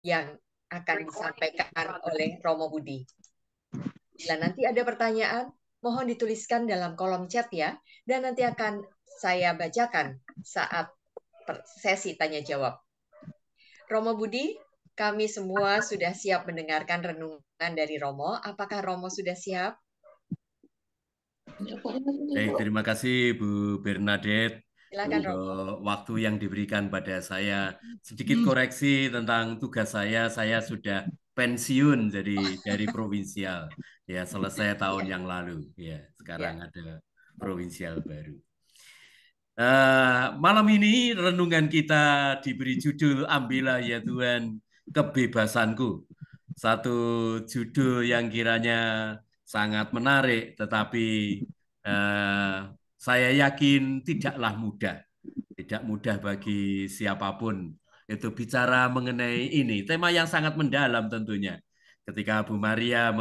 yang akan disampaikan oleh Romo Budi. Bila nanti ada pertanyaan, mohon dituliskan dalam kolom chat ya, dan nanti akan saya bacakan saat sesi tanya jawab. Romo Budi, kami semua sudah siap mendengarkan renungan dari Romo. Apakah Romo sudah siap? Baik, terima kasih Bu Bernadette Silakan untuk Romo. waktu yang diberikan pada saya. Sedikit koreksi tentang tugas saya sudah pensiun dari provinsial. Ya, selesai tahun Ya, yang lalu. Ya, ya. sekarang ada provinsial baru. Malam ini renungan kita diberi judul Ambillah ya Tuhan kebebasanku. Satu judul yang kiranya sangat menarik, tetapi eh, saya yakin tidaklah mudah. Tidak mudah bagi siapapun itu bicara mengenai ini. Tema yang sangat mendalam tentunya. Ketika Bu Maria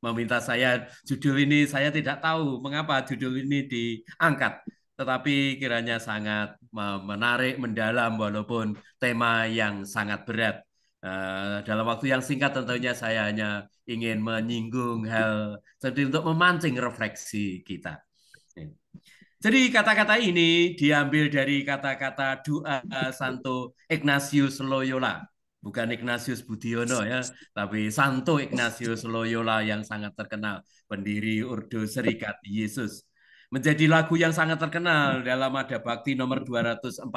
meminta saya judul ini, saya tidak tahu mengapa judul ini diangkat. Tetapi kiranya sangat menarik, mendalam, walaupun tema yang sangat berat. Dalam waktu yang singkat tentunya saya hanya ingin menyinggung hal seperti untuk memancing refleksi kita. Jadi kata-kata ini diambil dari kata-kata doa Santo Ignatius Loyola. Bukan Ignatius Budiono ya, tapi Santo Ignatius Loyola yang sangat terkenal, pendiri Ordo Serikat Yesus. Menjadi lagu yang sangat terkenal dalam Ada Bakti nomor 247.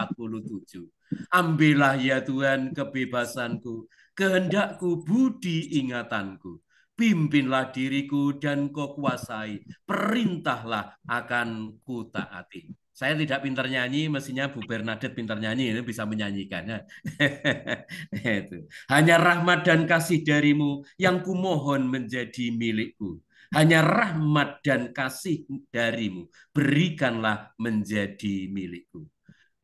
Ambillah ya Tuhan kebebasanku, kehendakku budi ingatanku. Pimpinlah diriku dan kau kuasai, perintahlah akan ku taati. Saya tidak pintar nyanyi, mestinya Bu Bernadette pintar nyanyi, ini bisa menyanyikan. Itu. Hanya rahmat dan kasih darimu yang kumohon menjadi milikku. Hanya rahmat dan kasih darimu, berikanlah menjadi milikku.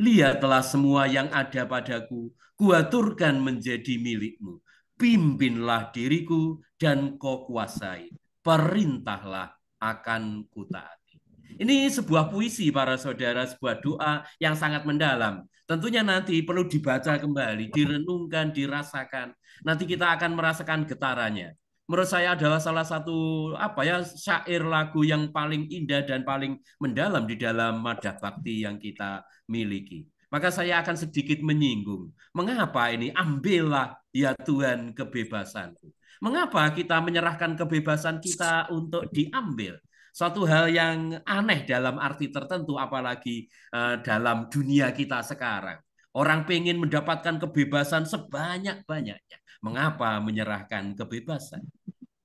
Lihatlah semua yang ada padaku, kuaturkan menjadi milikmu. Pimpinlah diriku dan kau kuasai. Perintahlah akan kutaati. Ini sebuah puisi para saudara, sebuah doa yang sangat mendalam. Tentunya nanti perlu dibaca kembali, direnungkan, dirasakan. Nanti kita akan merasakan getarannya. Menurut saya adalah salah satu syair lagu yang paling indah dan paling mendalam di dalam Madah Bakti yang kita miliki. Maka saya akan sedikit menyinggung, mengapa ini ambillah ya Tuhan kebebasanku. Mengapa kita menyerahkan kebebasan kita untuk diambil? Suatu hal yang aneh dalam arti tertentu, apalagi dalam dunia kita sekarang. Orang pengen mendapatkan kebebasan sebanyak-banyaknya. Mengapa menyerahkan kebebasan?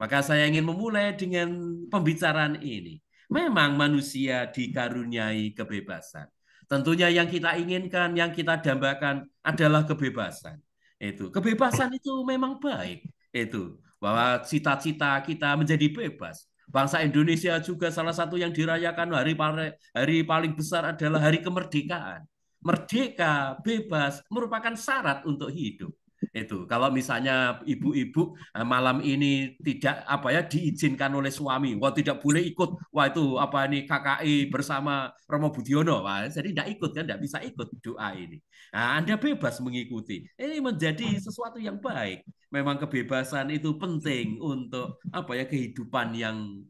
Maka saya ingin memulai dengan pembicaraan ini. Memang manusia dikaruniai kebebasan. Tentunya yang kita inginkan, yang kita dambakan adalah kebebasan. Itu kebebasan itu memang baik. Itu bahwa cita-cita kita menjadi bebas. Bangsa Indonesia juga salah satu yang dirayakan hari paling besar adalah hari kemerdekaan. Merdeka, bebas merupakan syarat untuk hidup. Itu kalau misalnya ibu-ibu malam ini tidak diizinkan oleh suami, wah tidak boleh ikut, wah itu apa ini KKI bersama Romo Budiono, wah jadi tidak ikut kan, tidak bisa ikut doa ini. Nah, Anda bebas mengikuti, ini menjadi sesuatu yang baik. Memang kebebasan itu penting untuk kehidupan yang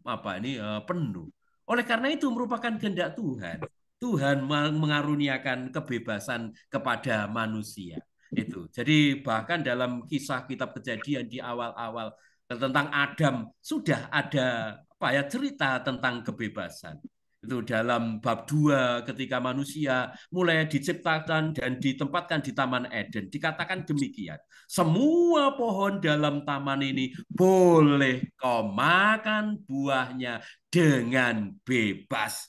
penuh. Oleh karena itu merupakan kehendak Tuhan. Tuhan mengaruniakan kebebasan kepada manusia itu. Jadi bahkan dalam kisah kitab Kejadian di awal-awal tentang Adam sudah ada cerita tentang kebebasan. Itu dalam bab 2 ketika manusia mulai diciptakan dan ditempatkan di Taman Eden. Dikatakan demikian. Semua pohon dalam taman ini boleh kau makan buahnya dengan bebas.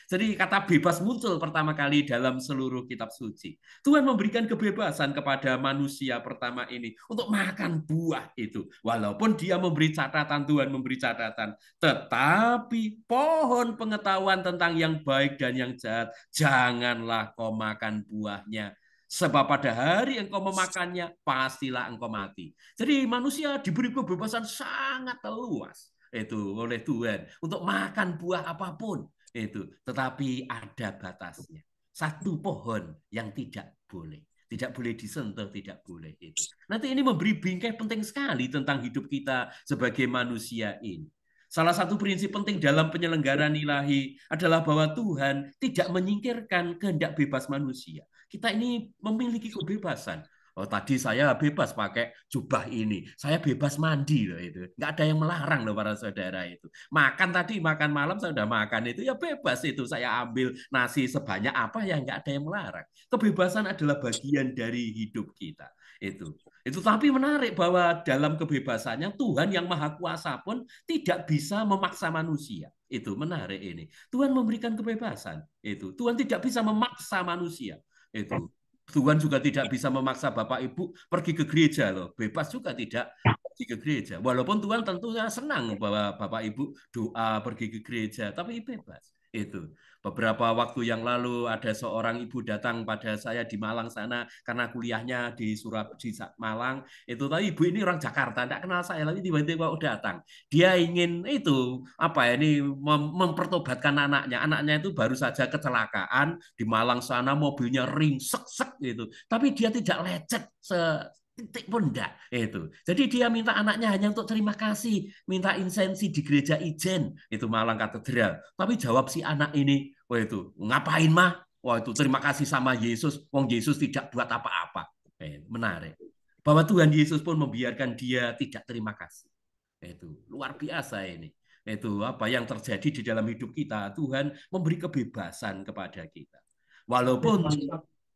Jadi kata bebas muncul pertama kali dalam seluruh kitab suci. Tuhan memberikan kebebasan kepada manusia pertama ini untuk makan buah itu. Walaupun dia memberi catatan, Tuhan memberi catatan. Tetapi pohon pengetahuan tentang yang baik dan yang jahat, janganlah kau makan buahnya. Sebab pada hari engkau memakannya, pastilah engkau mati. Jadi manusia diberi kebebasan sangat luas itu oleh Tuhan untuk makan buah apapun itu, tetapi ada batasnya. Satu pohon yang tidak boleh. Tidak boleh disentuh, tidak boleh itu. Nanti ini memberi bingkai penting sekali tentang hidup kita sebagai manusia ini. Salah satu prinsip penting dalam penyelenggaraan ilahi adalah bahwa Tuhan tidak menyingkirkan kehendak bebas manusia. Kita ini memiliki kebebasan. Oh, tadi saya bebas pakai jubah ini, saya bebas mandi loh itu, nggak ada yang melarang loh para saudara itu. Makan tadi, makan malam saya sudah makan itu ya bebas itu, saya ambil nasi sebanyak apa ya nggak ada yang melarang. Kebebasan adalah bagian dari hidup kita itu. Itu tapi menarik bahwa dalam kebebasannya Tuhan yang Maha Kuasa pun tidak bisa memaksa manusia. Itu menarik ini. Tuhan memberikan kebebasan. Itu. Tuhan tidak bisa memaksa manusia. Itu. Tuhan juga tidak bisa memaksa Bapak Ibu pergi ke gereja loh. Bebas juga tidak pergi ke gereja. Walaupun Tuhan tentunya senang bahwa Bapak Ibu doa pergi ke gereja, tapi bebas. Itu. Beberapa waktu yang lalu ada seorang ibu datang pada saya di Malang sana karena kuliahnya di Malang. Itu tadi ibu ini orang Jakarta, tidak kenal saya lagi tiba-tiba datang. Dia ingin itu apa ya ini mempertobatkan anaknya. Anaknya itu baru saja kecelakaan di Malang sana, mobilnya ringsek-sek gitu. Tapi dia tidak lecet titik pun enggak itu. Jadi dia minta anaknya hanya untuk terima kasih, minta insensi di gereja Ijen itu Malang Katedral. Tapi jawab si anak ini, wah itu ngapain mah? Wah itu terima kasih sama Yesus. Wong Yesus tidak buat apa-apa. Menarik. Bahwa Tuhan Yesus pun membiarkan dia tidak terima kasih. Itu luar biasa ini. Itu apa yang terjadi di dalam hidup kita. Tuhan memberi kebebasan kepada kita. Walaupun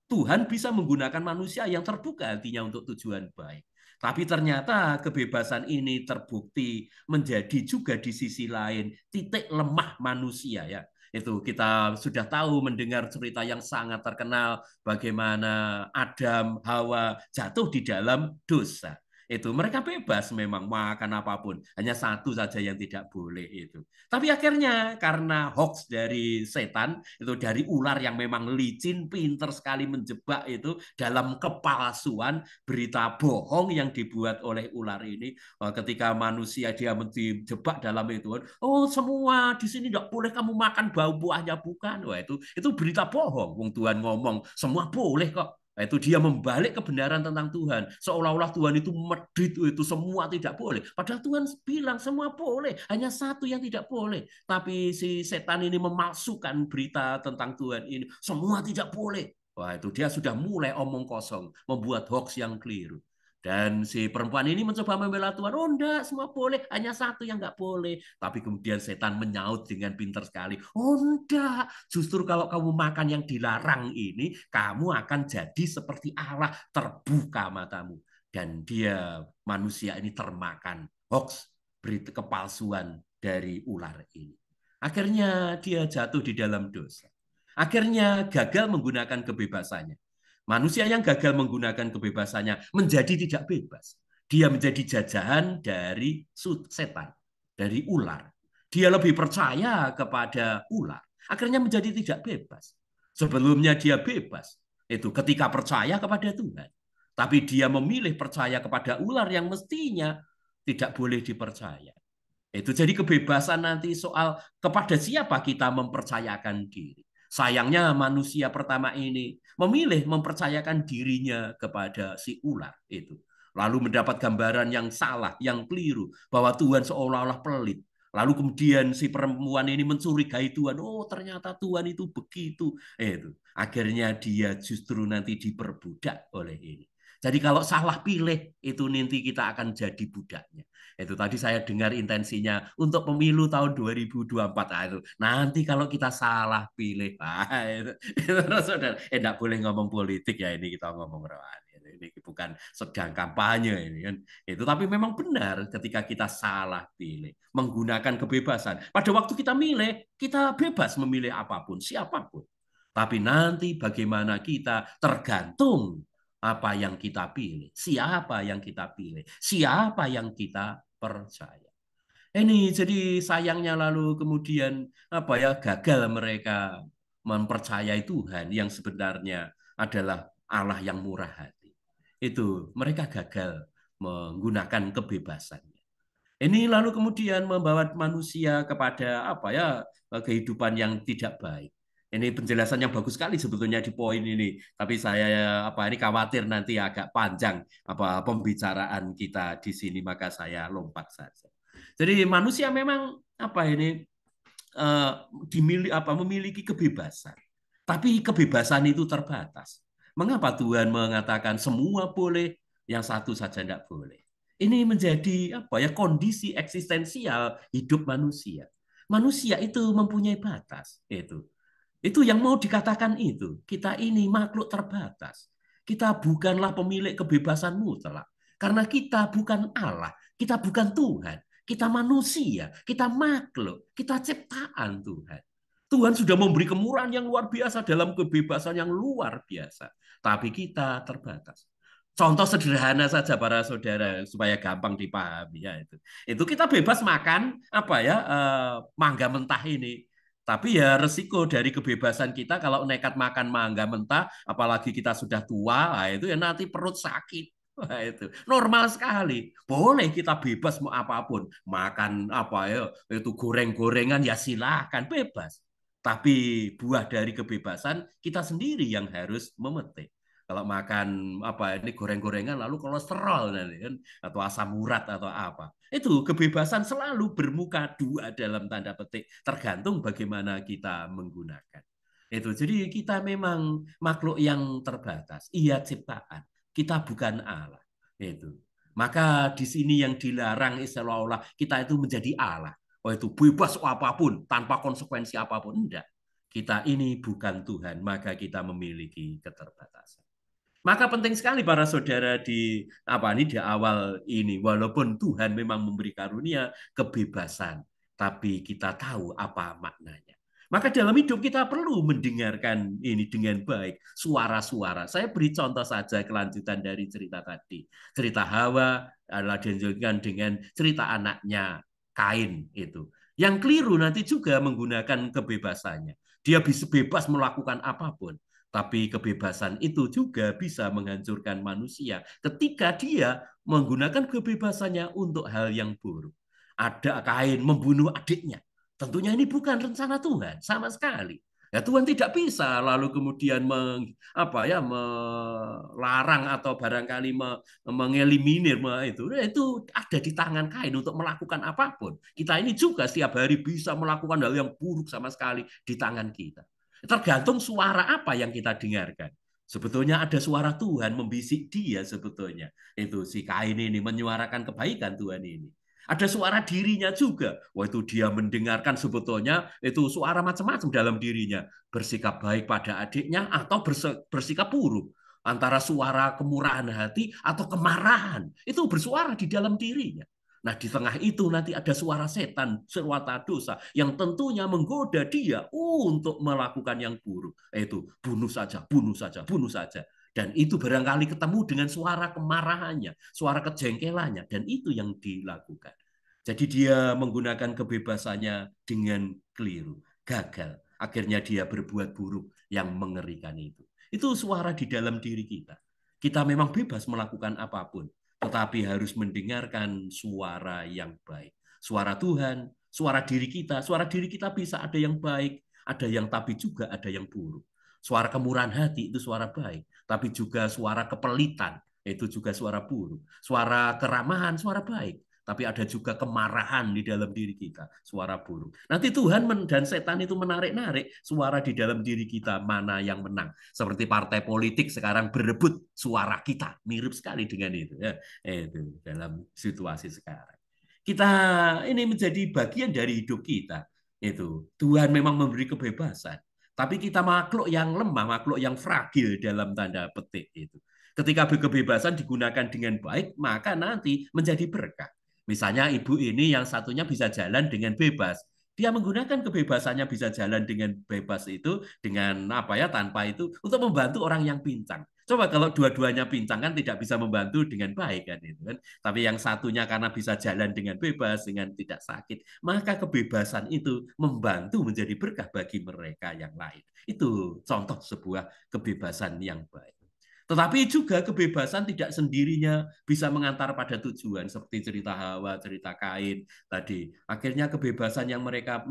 Tuhan bisa menggunakan manusia yang terbuka hatinya untuk tujuan baik. Tapi ternyata kebebasan ini terbukti menjadi juga di sisi lain titik lemah manusia ya. Itu kita sudah tahu mendengar cerita yang sangat terkenal bagaimana Adam, Hawa jatuh di dalam dosa. Itu mereka bebas memang makan apapun, hanya satu saja yang tidak boleh itu. Tapi akhirnya karena hoax dari setan, itu dari ular yang memang licin, pinter sekali menjebak itu dalam kepalsuan berita bohong yang dibuat oleh ular ini. Ketika manusia dia dijebak dalam itu, oh semua di sini tidak boleh kamu makan buahnya bukan. Wah itu berita bohong. Wong Tuhan ngomong semua boleh kok. Itu dia membalik kebenaran tentang Tuhan. Seolah-olah Tuhan itu medit itu semua tidak boleh. Padahal Tuhan bilang semua boleh. Hanya satu yang tidak boleh. Tapi si setan ini memalsukan berita tentang Tuhan ini. Semua tidak boleh. Wah itu dia sudah mulai omong kosong. Membuat hoax yang keliru. Dan si perempuan ini mencoba membela Tuhan. Oh enggak, semua boleh. Hanya satu yang enggak boleh. Tapi kemudian setan menyaut dengan pintar sekali. Oh enggak, justru kalau kamu makan yang dilarang ini, kamu akan jadi seperti Allah, terbuka matamu. Dan dia, manusia ini termakan hoax, berita kepalsuan dari ular ini. Akhirnya dia jatuh di dalam dosa. Akhirnya gagal menggunakan kebebasannya. Manusia yang gagal menggunakan kebebasannya menjadi tidak bebas. Dia menjadi jajahan dari setan, dari ular. Dia lebih percaya kepada ular. Akhirnya menjadi tidak bebas. Sebelumnya dia bebas. Itu ketika percaya kepada Tuhan. Tapi dia memilih percaya kepada ular yang mestinya tidak boleh dipercaya. Itu jadi kebebasan nanti soal kepada siapa kita mempercayakan diri. Sayangnya manusia pertama ini memilih mempercayakan dirinya kepada si ular itu. Lalu mendapat gambaran yang salah, yang keliru, bahwa Tuhan seolah-olah pelit. Lalu kemudian si perempuan ini mencurigai Tuhan. Oh ternyata Tuhan itu begitu. Itu. Akhirnya dia justru nanti diperbudak oleh ini. Jadi kalau salah pilih, itu nanti kita akan jadi budaknya. Itu tadi saya dengar intensinya untuk pemilu tahun 2024. Nah, itu. Nanti kalau kita salah pilih, itu saudara, enggak boleh ngomong politik ya ini kita ngomong rohani. Ini bukan sedang kampanye ini kan. Itu tapi memang benar ketika kita salah pilih, menggunakan kebebasan. Pada waktu kita milih, kita bebas memilih apapun, siapapun. Tapi nanti bagaimana kita tergantung apa yang kita pilih, siapa yang kita pilih, siapa yang kita percaya. Ini jadi sayangnya lalu kemudian apa ya gagal mereka mempercayai Tuhan yang sebenarnya adalah Allah yang murah hati. Itu mereka gagal menggunakan kebebasannya. Ini lalu kemudian membawa manusia kepada apa ya kehidupan yang tidak baik. Ini penjelasan yang bagus sekali sebetulnya di poin ini. Tapi saya ini khawatir nanti agak panjang pembicaraan kita di sini, maka saya lompat saja. Jadi manusia memang eh, memiliki kebebasan. Tapi kebebasan itu terbatas. Mengapa Tuhan mengatakan semua boleh, yang satu saja tidak boleh? Ini menjadi kondisi eksistensial hidup manusia. Manusia itu mempunyai batas, itu. Itu yang mau dikatakan itu. Kita ini makhluk terbatas. Kita bukanlah pemilik kebebasan mutlak. Karena kita bukan Allah, kita bukan Tuhan. Kita manusia, kita makhluk, kita ciptaan Tuhan. Tuhan sudah memberi kemurahan yang luar biasa dalam kebebasan yang luar biasa. Tapi kita terbatas. Contoh sederhana saja para saudara supaya gampang dipahami ya itu. Itu kita bebas makan mangga mentah ini. Tapi ya resiko dari kebebasan kita kalau nekat makan mangga mentah, apalagi kita sudah tua, itu ya nanti perut sakit. Wah, itu normal sekali. Boleh kita bebas mau apapun, makan itu goreng-gorengan ya silakan bebas. Tapi buah dari kebebasan kita sendiri yang harus memetik. Kalau makan ini goreng-gorengan lalu kolesterol nanti kan atau asam urat atau apa. Itu kebebasan selalu bermuka dua dalam tanda petik, tergantung bagaimana kita menggunakan. Itu jadi kita memang makhluk yang terbatas. Iya ciptaan. Kita bukan Allah. Itu. Maka di sini yang dilarang seolah-olah kita itu menjadi Allah. Oh itu bebas apapun tanpa konsekuensi apapun. Enggak. Kita ini bukan Tuhan, maka kita memiliki keterbatasan. Maka penting sekali para saudara di awal ini, walaupun Tuhan memang memberi karunia kebebasan, tapi kita tahu apa maknanya. Maka dalam hidup kita perlu mendengarkan ini dengan baik, suara-suara. Saya beri contoh saja kelanjutan dari cerita tadi. Cerita Hawa adalah dilanjutkan dengan cerita anaknya Kain itu. Yang keliru nanti juga menggunakan kebebasannya. Dia bisa bebas melakukan apapun. Tapi kebebasan itu juga bisa menghancurkan manusia ketika dia menggunakan kebebasannya untuk hal yang buruk. Ada Kain membunuh adiknya. Tentunya ini bukan rencana Tuhan sama sekali. Ya Tuhan tidak bisa lalu kemudian melarang atau barangkali mengeliminir itu ada di tangan Kain untuk melakukan apapun. Kita ini juga setiap hari bisa melakukan hal yang buruk sama sekali di tangan kita. Tergantung suara apa yang kita dengarkan. Sebetulnya ada suara Tuhan membisik dia sebetulnya. Itu si Kain ini menyuarakan kebaikan Tuhan ini. Ada suara dirinya juga. Wah itu dia mendengarkan sebetulnya itu suara macam-macam dalam dirinya. Bersikap baik pada adiknya atau bersikap buruk. Antara suara kemurahan hati atau kemarahan. Itu bersuara di dalam dirinya. Nah, di tengah itu nanti ada suara setan, suara dosa yang tentunya menggoda dia untuk melakukan yang buruk. Yaitu bunuh saja, bunuh saja, bunuh saja. Dan itu barangkali ketemu dengan suara kemarahannya, suara kejengkelannya, dan itu yang dilakukan. Jadi dia menggunakan kebebasannya dengan keliru, gagal. Akhirnya dia berbuat buruk yang mengerikan itu. Itu suara di dalam diri kita. Kita memang bebas melakukan apapun, tetapi harus mendengarkan suara yang baik. Suara Tuhan, suara diri kita. Suara diri kita bisa ada yang baik, ada yang tapi juga ada yang buruk. Suara kemurahan hati itu suara baik, tapi juga suara kepelitan itu juga suara buruk. Suara keramahan, suara baik. Tapi ada juga kemarahan di dalam diri kita, suara buruk. Nanti Tuhan dan setan itu menarik-narik suara di dalam diri kita, mana yang menang. Seperti partai politik sekarang berebut suara kita, mirip sekali dengan itu. Ya, itu dalam situasi sekarang. Kita ini menjadi bagian dari hidup kita. Itu Tuhan memang memberi kebebasan, tapi kita makhluk yang lemah, makhluk yang fragil dalam tanda petik itu. Ketika kebebasan digunakan dengan baik, maka nanti menjadi berkah. Misalnya ibu ini yang satunya bisa jalan dengan bebas. Dia menggunakan kebebasannya bisa jalan dengan bebas itu dengan tanpa itu untuk membantu orang yang pincang. Coba kalau dua-duanya pincang kan tidak bisa membantu dengan baik kan itu kan. Tapi yang satunya karena bisa jalan dengan bebas dengan tidak sakit, maka kebebasan itu membantu menjadi berkah bagi mereka yang lain. Itu contoh sebuah kebebasan yang baik. Tetapi juga kebebasan tidak sendirinya bisa mengantar pada tujuan, seperti cerita Hawa, cerita Kain tadi. Akhirnya kebebasan yang mereka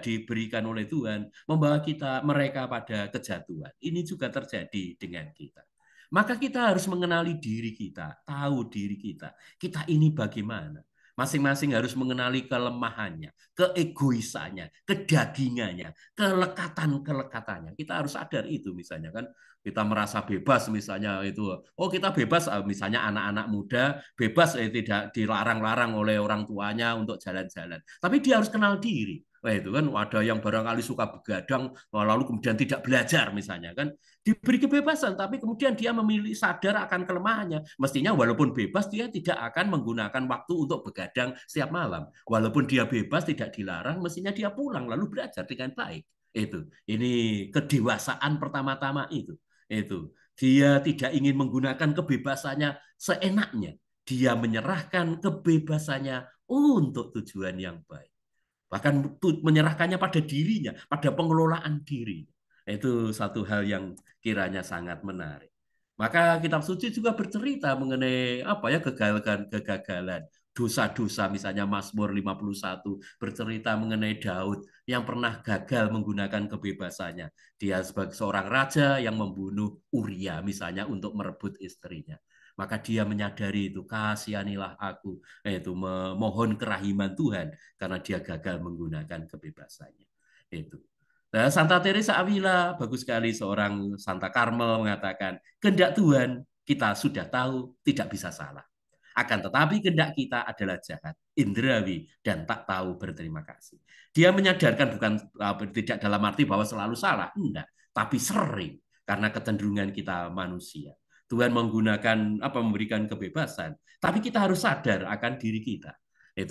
diberikan oleh Tuhan membawa mereka pada kejatuhan. Ini juga terjadi dengan kita. Maka kita harus mengenali diri kita, tahu diri kita. Kita ini bagaimana? Masing-masing harus mengenali kelemahannya, keegoisannya, kedagingannya, kelekatan-kelekatannya. Kita harus sadar itu misalnya kan. Kita merasa bebas misalnya itu, oh kita bebas misalnya anak-anak muda bebas tidak dilarang-larang oleh orang tuanya untuk jalan-jalan. Tapi dia harus kenal diri. Wah itu kan ada yang barangkali suka begadang lalu kemudian tidak belajar misalnya kan, diberi kebebasan tapi kemudian dia memilih sadar akan kelemahannya. Mestinya walaupun bebas dia tidak akan menggunakan waktu untuk begadang setiap malam. Walaupun dia bebas tidak dilarang, mestinya dia pulang lalu belajar dengan baik. Ini kedewasaan pertama-tama itu dia tidak ingin menggunakan kebebasannya seenaknya, dia menyerahkan kebebasannya untuk tujuan yang baik, bahkan menyerahkannya pada dirinya, pada pengelolaan diri. Itu satu hal yang kiranya sangat menarik. Maka kitab suci juga bercerita mengenai kegagalan, dosa-dosa, misalnya Mazmur 51 bercerita mengenai Daud yang pernah gagal menggunakan kebebasannya. Dia sebagai seorang raja yang membunuh Uria misalnya untuk merebut istrinya. Maka dia menyadari itu, kasihanilah aku, yaitu memohon kerahiman Tuhan karena dia gagal menggunakan kebebasannya. Itu. Nah, Santa Teresa Avila, bagus sekali, seorang Santa Karmel mengatakan, kehendak Tuhan kita sudah tahu tidak bisa salah. Akan tetapi kehendak kita adalah jahat, indrawi, dan tak tahu berterima kasih. Dia menyadarkan bukan tidak dalam arti bahwa selalu salah, enggak, tapi sering karena kecenderungan kita manusia. Tuhan memberikan kebebasan, tapi kita harus sadar akan diri kita.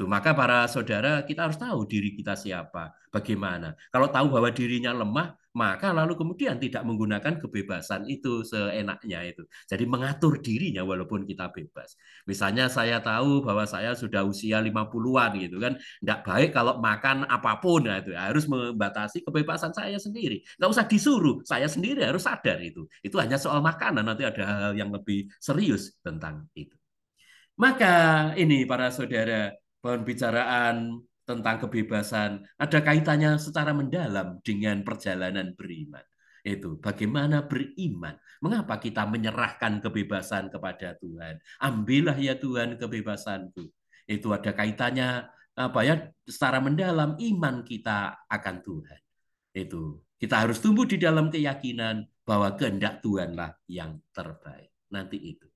Maka para saudara, kita harus tahu diri kita siapa, bagaimana. Kalau tahu bahwa dirinya lemah, maka lalu kemudian tidak menggunakan kebebasan itu seenaknya itu. Jadi mengatur dirinya walaupun kita bebas. Misalnya saya tahu bahwa saya sudah usia 50-an gitu kan, enggak baik kalau makan apapun, nah itu harus membatasi kebebasan saya sendiri. Enggak usah disuruh, saya sendiri harus sadar itu. Itu hanya soal makanan, nanti ada hal yang lebih serius tentang itu. Maka ini para saudara, pembicaraan tentang kebebasan ada kaitannya secara mendalam dengan perjalanan beriman. Itu bagaimana beriman. Mengapa kita menyerahkan kebebasan kepada Tuhan? Ambillah ya Tuhan kebebasanku. Itu ada kaitannya secara mendalam iman kita akan Tuhan. Itu kita harus tumbuh di dalam keyakinan bahwa kehendak Tuhanlah yang terbaik. Nanti itu.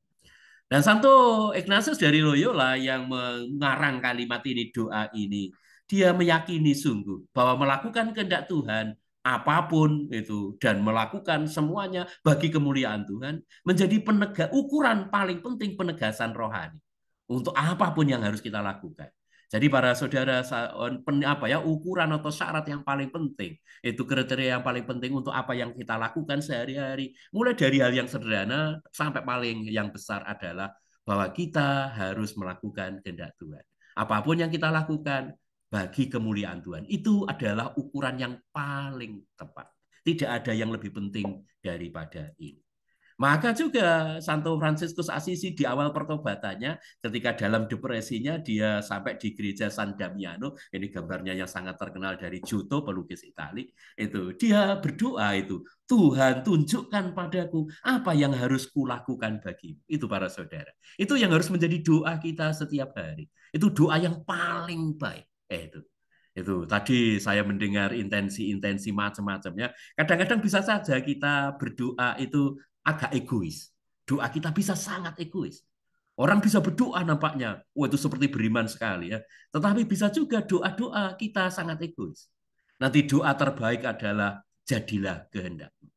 Dan Santo Ignatius dari Loyola yang mengarang kalimat ini, doa ini, dia meyakini sungguh bahwa melakukan kehendak Tuhan apapun itu dan melakukan semuanya bagi kemuliaan Tuhan menjadi ukuran paling penting penegasan rohani untuk apapun yang harus kita lakukan. Jadi para saudara, ukuran atau syarat yang paling penting, itu kriteria yang paling penting untuk apa yang kita lakukan sehari-hari, mulai dari hal yang sederhana sampai paling yang besar adalah bahwa kita harus melakukan kehendak Tuhan. Apapun yang kita lakukan bagi kemuliaan Tuhan, itu adalah ukuran yang paling tepat. Tidak ada yang lebih penting daripada ini. Maka juga Santo Fransiskus Assisi di awal pertobatannya, ketika dalam depresinya dia sampai di gereja San Damiano, ini gambarnya yang sangat terkenal dari Giotto, pelukis Itali, itu dia berdoa itu, Tuhan tunjukkan padaku apa yang harus kulakukan bagimu. Itu para saudara. Itu yang harus menjadi doa kita setiap hari. Itu doa yang paling baik. Itu tadi saya mendengar intensi-intensi macam-macamnya. Kadang-kadang bisa saja kita berdoa itu agak egois. Doa kita bisa sangat egois. Orang bisa berdoa nampaknya, wah itu seperti beriman sekali ya. Tetapi bisa juga doa-doa kita sangat egois. Nanti doa terbaik adalah jadilah kehendakmu.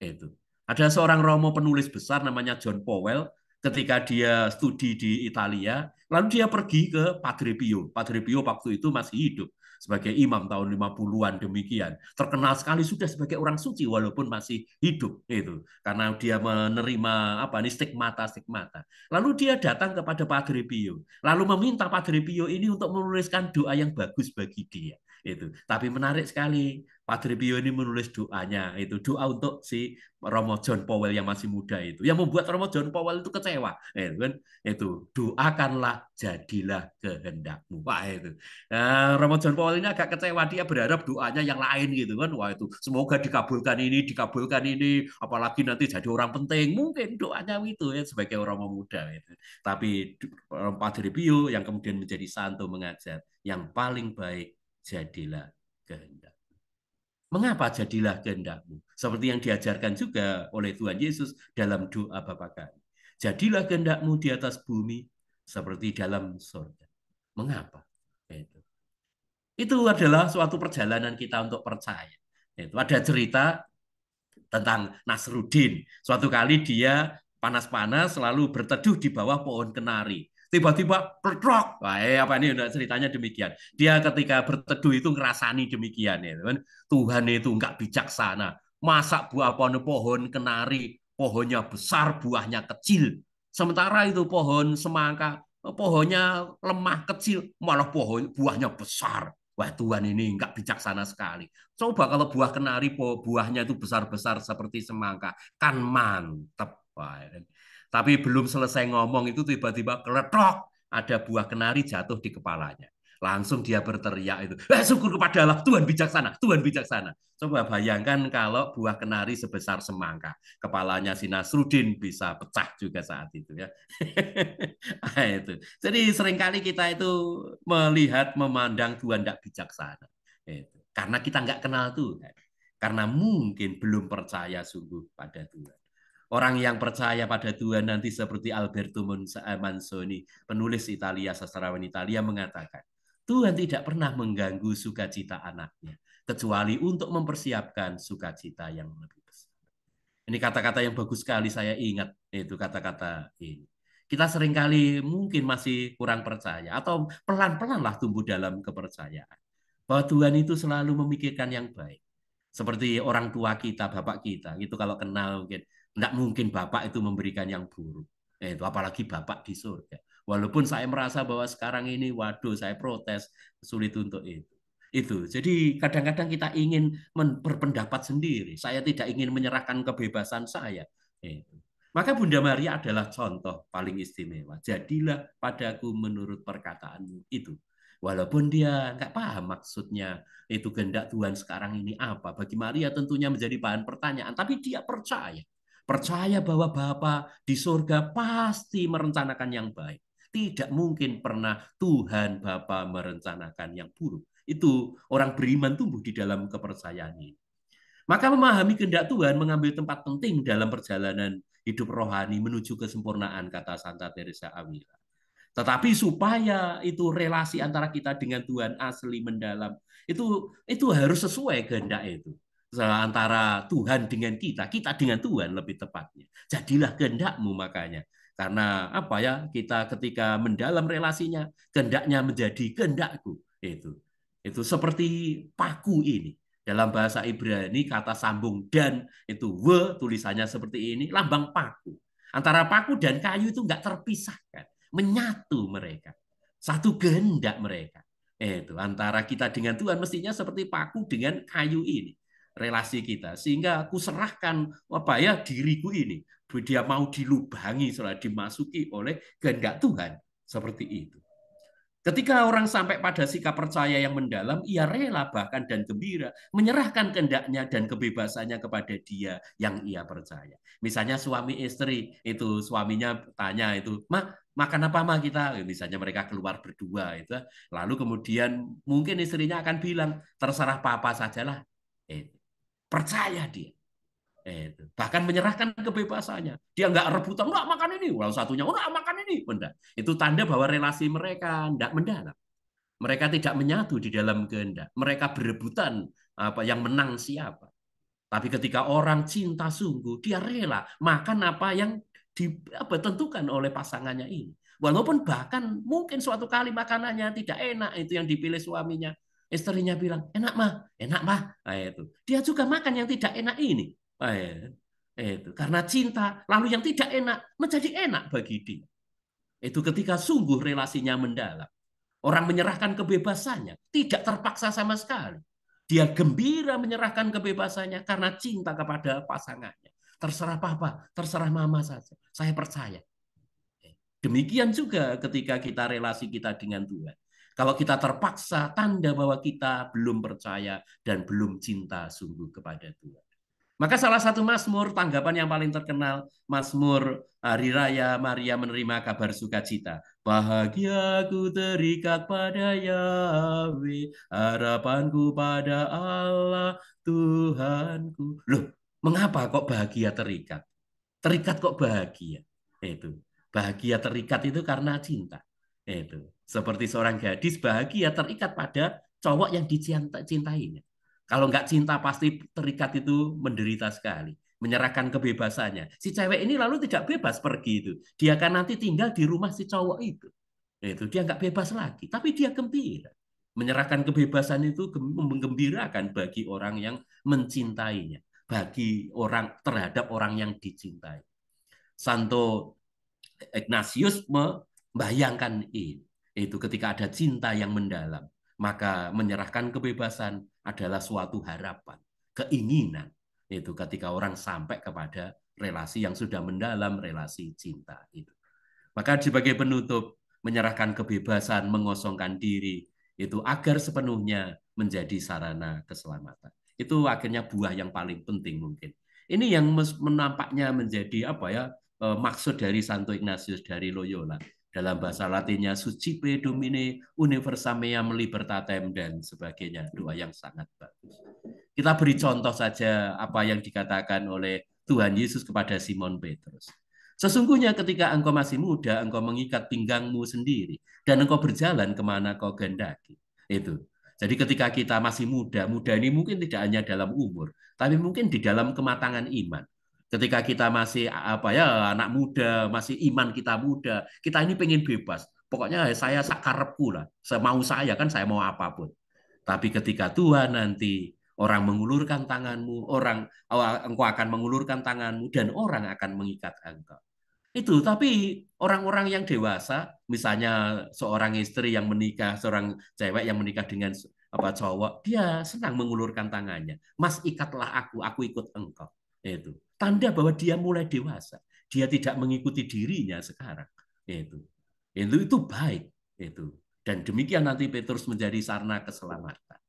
Itu. Ada seorang Romo penulis besar namanya John Powell, ketika dia studi di Italia, lalu dia pergi ke Padre Pio. Padre Pio waktu itu masih hidup sebagai imam tahun 50-an demikian. Terkenal sekali sudah sebagai orang suci walaupun masih hidup itu. Karena dia menerima stigmata. Lalu dia datang kepada Padre Pio. Lalu meminta Padre Pio ini untuk menuliskan doa yang bagus bagi dia. Itu. Tapi menarik sekali. Padre Pio ini menulis doanya, itu doa untuk si Romo John Powell yang masih muda itu, yang membuat Romo John Powell itu kecewa, itu kan, itu doakanlah jadilah kehendakmu, wah itu. Nah, Romo John Powell ini agak kecewa, dia berharap doanya yang lain gitu kan, wah itu semoga dikabulkan ini, apalagi nanti jadi orang penting, mungkin doanya itu ya sebagai orang muda itu. Tapi Padre Pio yang kemudian menjadi santo mengajar yang paling baik jadilah kehendak. Mengapa jadilah kehendakmu? Seperti yang diajarkan juga oleh Tuhan Yesus dalam doa Bapa Kami. Jadilah kehendakmu di atas bumi seperti dalam surga. Mengapa? Itu adalah suatu perjalanan kita untuk percaya. Itu ada cerita tentang Nasruddin. Suatu kali dia panas-panas selalu berteduh di bawah pohon kenari. Tiba-tiba peletrok. Wah, apa ini ceritanya demikian. Dia ketika berteduh itu ngerasani demikian ya, kan? Tuhan itu enggak bijaksana. Masa buah pohon kenari, pohonnya besar, buahnya kecil. Sementara itu pohon semangka, pohonnya lemah kecil, malah buahnya besar. Wah, Tuhan ini enggak bijaksana sekali. Coba kalau buah kenari buahnya itu besar-besar seperti semangka, kan mantep. Tapi belum selesai ngomong itu tiba-tiba keletok, ada buah kenari jatuh di kepalanya. Langsung dia berteriak itu, syukur kepada Allah, Tuhan bijaksana, Tuhan bijaksana. Coba bayangkan kalau buah kenari sebesar semangka, kepalanya si Nasruddin bisa pecah juga saat itu ya. Itu. Jadi seringkali kita itu melihat, memandang Tuhan tidak bijaksana. Itu. Karena kita nggak kenal Tuhan. Karena mungkin belum percaya sungguh pada Tuhan. Orang yang percaya pada Tuhan nanti seperti Alberto Manzoni, penulis Italia, sastrawan Italia mengatakan, Tuhan tidak pernah mengganggu sukacita anaknya, kecuali untuk mempersiapkan sukacita yang lebih besar. Ini kata-kata yang bagus sekali, saya ingat itu kata-kata ini. Kita seringkali mungkin masih kurang percaya atau pelan-pelanlah tumbuh dalam kepercayaan bahwa Tuhan itu selalu memikirkan yang baik. Seperti orang tua kita, bapak kita, itu kalau kenal mungkin tidak mungkin bapak itu memberikan yang buruk. Itu apalagi bapak di surga. Walaupun saya merasa bahwa sekarang ini, waduh, saya protes, sulit untuk itu. Itu. Jadi kadang-kadang kita ingin berpendapat sendiri. Saya tidak ingin menyerahkan kebebasan saya. Itu. Maka Bunda Maria adalah contoh paling istimewa. Jadilah padaku menurut perkataanmu itu. Walaupun dia nggak paham maksudnya itu kehendak Tuhan sekarang ini apa. Bagi Maria tentunya menjadi bahan pertanyaan. Tapi dia percaya. Percaya bahwa Bapa di surga pasti merencanakan yang baik. Tidak mungkin pernah Tuhan Bapa merencanakan yang buruk. Itu orang beriman tumbuh di dalam kepercayaan ini. Maka memahami kehendak Tuhan mengambil tempat penting dalam perjalanan hidup rohani menuju kesempurnaan, kata Santa Teresa Avila. Tetapi supaya itu relasi antara kita dengan Tuhan asli mendalam, itu harus sesuai kehendak itu. Antara Tuhan dengan kita dengan Tuhan lebih tepatnya. Jadilah kehendakmu makanya. Karena apa ya, kita ketika mendalam relasinya, kehendaknya menjadi kehendakku. Itu seperti paku ini. Dalam bahasa Ibrani kata sambung dan itu tulisannya seperti ini, lambang paku. Antara paku dan kayu itu nggak terpisahkan, menyatu mereka, satu kehendak mereka. Itu antara kita dengan Tuhan mestinya seperti paku dengan kayu ini relasi kita, sehingga aku serahkan apa ya diriku ini, dia mau dilubangi, setelah dimasuki oleh kehendak Tuhan seperti itu. Ketika orang sampai pada sikap percaya yang mendalam, ia rela bahkan dan gembira menyerahkan kehendaknya dan kebebasannya kepada dia yang ia percaya. Misalnya suami istri, itu suaminya tanya itu, makan apa mah kita? Misalnya mereka keluar berdua itu, lalu kemudian mungkin istrinya akan bilang, terserah papa sajalah. Percaya dia. Bahkan menyerahkan kebebasannya. Dia nggak rebutan, nggak makan ini. Walau satunya, nggak makan ini. Benda. Itu tanda bahwa relasi mereka nggak mendalam. Mereka tidak menyatu di dalam kehendak. Mereka berebutan apa yang menang siapa. Tapi ketika orang cinta sungguh, dia rela makan apa yang ditentukan oleh pasangannya ini. Walaupun bahkan mungkin suatu kali makanannya tidak enak, itu yang dipilih suaminya. Istrinya bilang, enak mah, enak mah. Nah, itu. Dia juga makan yang tidak enak ini. Nah, itu. Karena cinta, lalu yang tidak enak menjadi enak bagi dia. Itu ketika sungguh relasinya mendalam. Orang menyerahkan kebebasannya, tidak terpaksa sama sekali. Dia gembira menyerahkan kebebasannya karena cinta kepada pasangannya. Terserah papa, terserah mama saja. Saya percaya. Demikian juga ketika kita relasi kita dengan Tuhan. Kalau kita terpaksa, tanda bahwa kita belum percaya dan belum cinta sungguh kepada Tuhan. Maka salah satu Mazmur, tanggapan yang paling terkenal, Mazmur Hari Raya Maria menerima kabar sukacita. Bahagia ku terikat pada Yahweh, harapanku pada Allah Tuhanku. Loh, mengapa kok bahagia terikat? Terikat kok bahagia? Itu. Bahagia terikat itu karena cinta. Itu. Seperti seorang gadis bahagia terikat pada cowok yang dicintainya. Kalau nggak cinta pasti terikat itu menderita sekali. Menyerahkan kebebasannya. Si cewek ini lalu tidak bebas pergi itu. Dia akan nanti tinggal di rumah si cowok itu. Itu dia nggak bebas lagi, tapi dia gembira. Menyerahkan kebebasan itu menggembirakan bagi orang yang mencintainya, bagi orang terhadap orang yang dicintai. Santo Ignatius membayangkan ini. Itu ketika ada cinta yang mendalam, maka menyerahkan kebebasan adalah suatu harapan, keinginan. Itu ketika orang sampai kepada relasi yang sudah mendalam, relasi cinta itu. Maka sebagai penutup, menyerahkan kebebasan, mengosongkan diri, itu agar sepenuhnya menjadi sarana keselamatan. Itu akhirnya buah yang paling penting mungkin. Ini yang menampaknya menjadi apa ya maksud dari Santo Ignatius dari Loyola. Dalam bahasa Latinnya Suscipe Domine Universam Meam Libertatem dan sebagainya. Doa yang sangat bagus. Kita beri contoh saja apa yang dikatakan oleh Tuhan Yesus kepada Simon Petrus. Sesungguhnya ketika engkau masih muda, engkau mengikat pinggangmu sendiri, dan engkau berjalan kemana kau kehendaki. Itu. Jadi ketika kita masih muda, muda ini mungkin tidak hanya dalam umur, tapi mungkin di dalam kematangan iman. Ketika kita masih apa ya anak muda, masih iman kita muda, kita ini pengen bebas. Pokoknya saya sakarepku lah, semau saya kan saya mau apapun. Tapi ketika Tuhan nanti orang mengulurkan tanganmu, engkau akan mengulurkan tanganmu dan orang akan mengikat engkau. Itu, tapi orang-orang yang dewasa, misalnya seorang istri yang menikah, seorang cewek yang menikah dengan apa cowok, dia senang mengulurkan tangannya. Mas, ikatlah aku ikut engkau. Itu tanda bahwa dia mulai dewasa. Dia tidak mengikuti dirinya sekarang. Itu baik. Itu. Dan demikian nanti Petrus menjadi sarana keselamatan.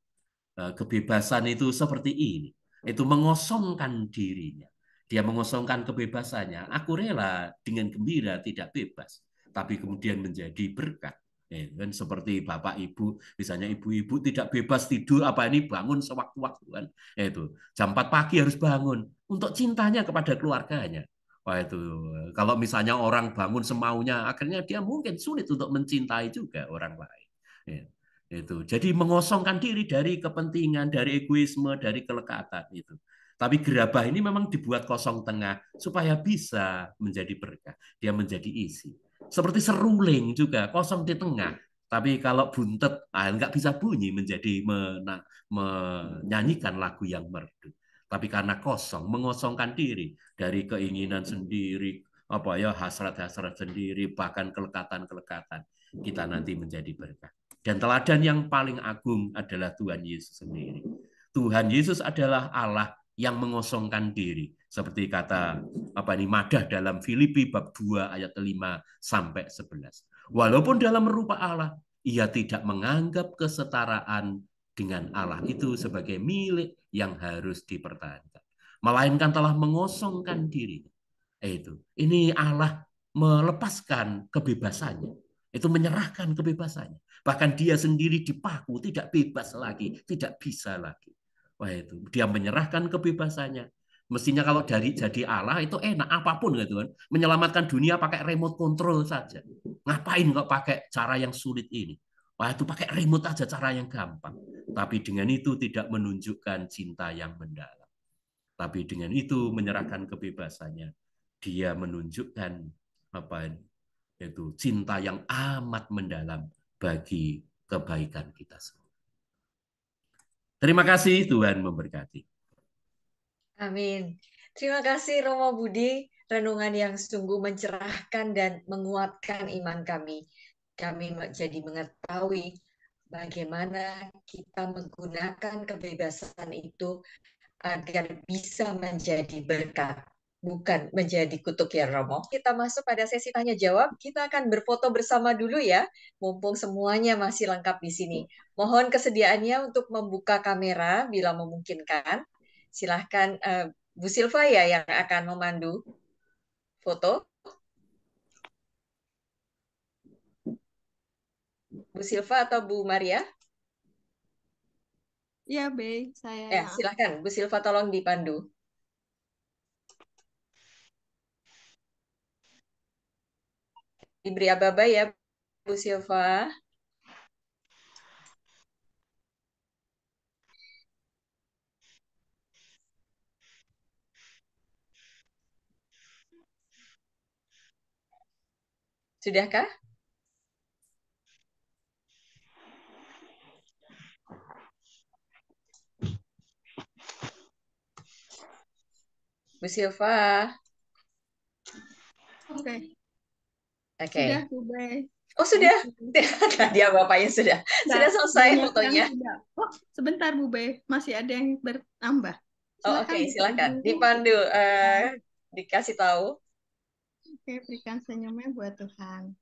Kebebasan itu seperti ini. Itu mengosongkan dirinya. Dia mengosongkan kebebasannya. Aku rela dengan gembira tidak bebas, tapi kemudian menjadi berkat. Kan seperti bapak ibu, misalnya ibu-ibu tidak bebas tidur apa ini bangun sewaktu-waktu kan. Itu jam 4 pagi harus bangun untuk cintanya kepada keluarganya. Wah itu kalau misalnya orang bangun semaunya, akhirnya dia mungkin sulit untuk mencintai juga orang lain. Itu. Jadi mengosongkan diri dari kepentingan, dari egoisme, dari kelekatan itu. Tapi gerabah ini memang dibuat kosong tengah supaya bisa menjadi berkah. Dia menjadi isi. Seperti seruling juga kosong di tengah. Tapi kalau buntet, nggak bisa bunyi menjadi menyanyikan lagu yang merdu. Tapi karena kosong, mengosongkan diri dari keinginan sendiri, apa ya hasrat-hasrat sendiri, bahkan kelekatan-kelekatan, kita nanti menjadi berkah. Dan teladan yang paling agung adalah Tuhan Yesus sendiri. Tuhan Yesus adalah Allah yang mengosongkan diri. Seperti kata Madah dalam Filipi bab 2 ayat 5 sampai 11. Walaupun dalam rupa Allah, ia tidak menganggap kesetaraan dengan Allah itu sebagai milik yang harus dipertahankan. Melainkan telah mengosongkan diri. Ini Allah melepaskan kebebasannya. Itu menyerahkan kebebasannya. Bahkan dia sendiri dipaku, tidak bebas lagi, tidak bisa lagi. Wah itu, dia menyerahkan kebebasannya. Mestinya kalau dari jadi Allah itu enak apapun gitu kan. Menyelamatkan dunia pakai remote control saja. Ngapain kok pakai cara yang sulit ini? Wah itu pakai remote aja cara yang gampang. Tapi dengan itu tidak menunjukkan cinta yang mendalam. Tapi dengan itu menyerahkan kebebasannya. Dia menunjukkan itu cinta yang amat mendalam bagi kebaikan kita semua. Terima kasih, Tuhan memberkati. Amin. Terima kasih Romo Budi, renungan yang sungguh mencerahkan dan menguatkan iman kami. kami jadi mengetahui bagaimana kita menggunakan kebebasan itu agar bisa menjadi berkat, bukan menjadi kutuk ya Romo. Kita masuk pada sesi tanya jawab. Kita akan berfoto bersama dulu ya, mumpung semuanya masih lengkap di sini. Mohon kesediaannya untuk membuka kamera bila memungkinkan. Silahkan Bu Silva ya yang akan memandu foto. Bu Silva atau Bu Maria? Iya, Be, saya Ya, yang silahkan Bu Silva tolong dipandu. Diberi aba-aba ya Bu Silva. Sudahkah? Bu Silva. Oke, Oke. sudah, Bu Be. Oh, sudah. Ya, Dia bapaknya sudah. Sudah selesai banyak yang fotonya. sudah. Oh, sebentar, Bu Be. Masih ada yang bertambah. Oh, oke, Silakan silakan. dipandu. Dipandu, dikasih tahu. Oke, berikan senyumnya buat Tuhan.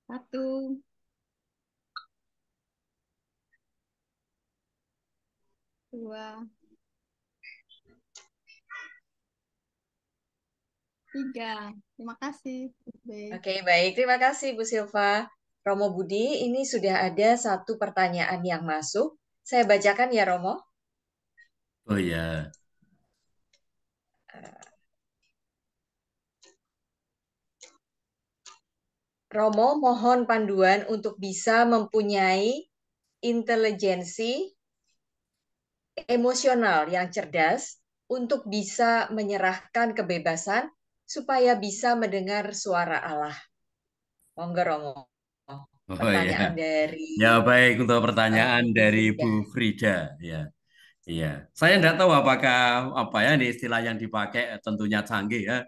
Satu, dua, tiga. Terima kasih, Bu Be. Oke, baik. Terima kasih, Bu Silva. Romo Budi, ini sudah ada satu pertanyaan yang masuk. Saya bacakan ya, Romo. Oh ya, Romo mohon panduan untuk bisa mempunyai intelijensi emosional yang cerdas untuk bisa menyerahkan kebebasan supaya bisa mendengar suara Allah. Monggo Romo. oh ya, Pertanyaan dari ya baik untuk pertanyaan Bu dari Frida. Bu Frida, ya. Iya, saya tidak tahu apakah apa ya ini istilah yang dipakai tentunya canggih ya,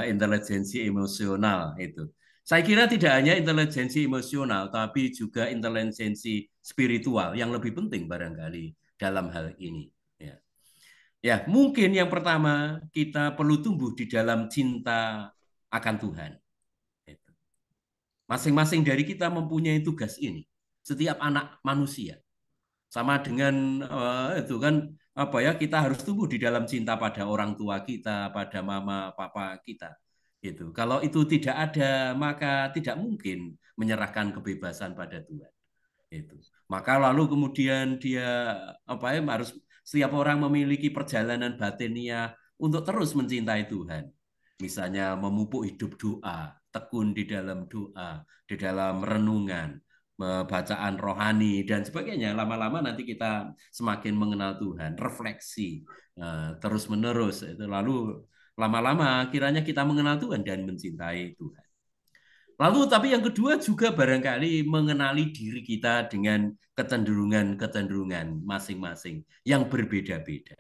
intelijensi emosional itu. Saya kira tidak hanya intelijensi emosional, tapi juga intelijensi spiritual yang lebih penting barangkali dalam hal ini. Ya, ya mungkin yang pertama kita perlu tumbuh di dalam cinta akan Tuhan. Itu. Masing-masing dari kita mempunyai tugas ini. Setiap anak manusia sama dengan itu kan apa ya kita harus tumbuh di dalam cinta pada orang tua kita, pada mama papa kita. Itu. Kalau itu tidak ada, maka tidak mungkin menyerahkan kebebasan pada Tuhan. Itu. Maka lalu kemudian dia apa ya harus setiap orang memiliki perjalanan batiniah untuk terus mencintai Tuhan. Misalnya memupuk hidup doa, tekun di dalam doa, di dalam renungan, bacaan rohani dan sebagainya. Lama-lama nanti kita semakin mengenal Tuhan, refleksi terus menerus. Itu lalu lama-lama kiranya kita mengenal Tuhan dan mencintai Tuhan. Lalu tapi yang kedua juga barangkali mengenali diri kita dengan kecenderungan-kecenderungan masing-masing yang berbeda-beda.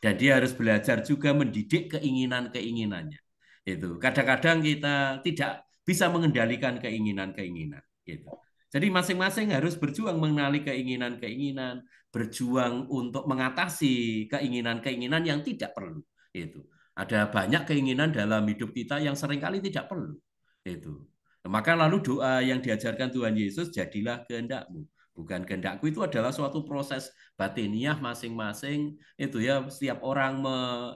Dan dia harus belajar juga mendidik keinginan-keinginannya. Itu kadang-kadang kita tidak bisa mengendalikan keinginan-keinginan. Gitu. Jadi masing-masing harus berjuang mengenali keinginan-keinginan, berjuang untuk mengatasi keinginan-keinginan yang tidak perlu. Itu ada banyak keinginan dalam hidup kita yang seringkali tidak perlu. Itu. Maka lalu doa yang diajarkan Tuhan Yesus, jadilah kehendakmu. Bukan kehendakku itu adalah suatu proses batiniah masing-masing itu ya setiap orang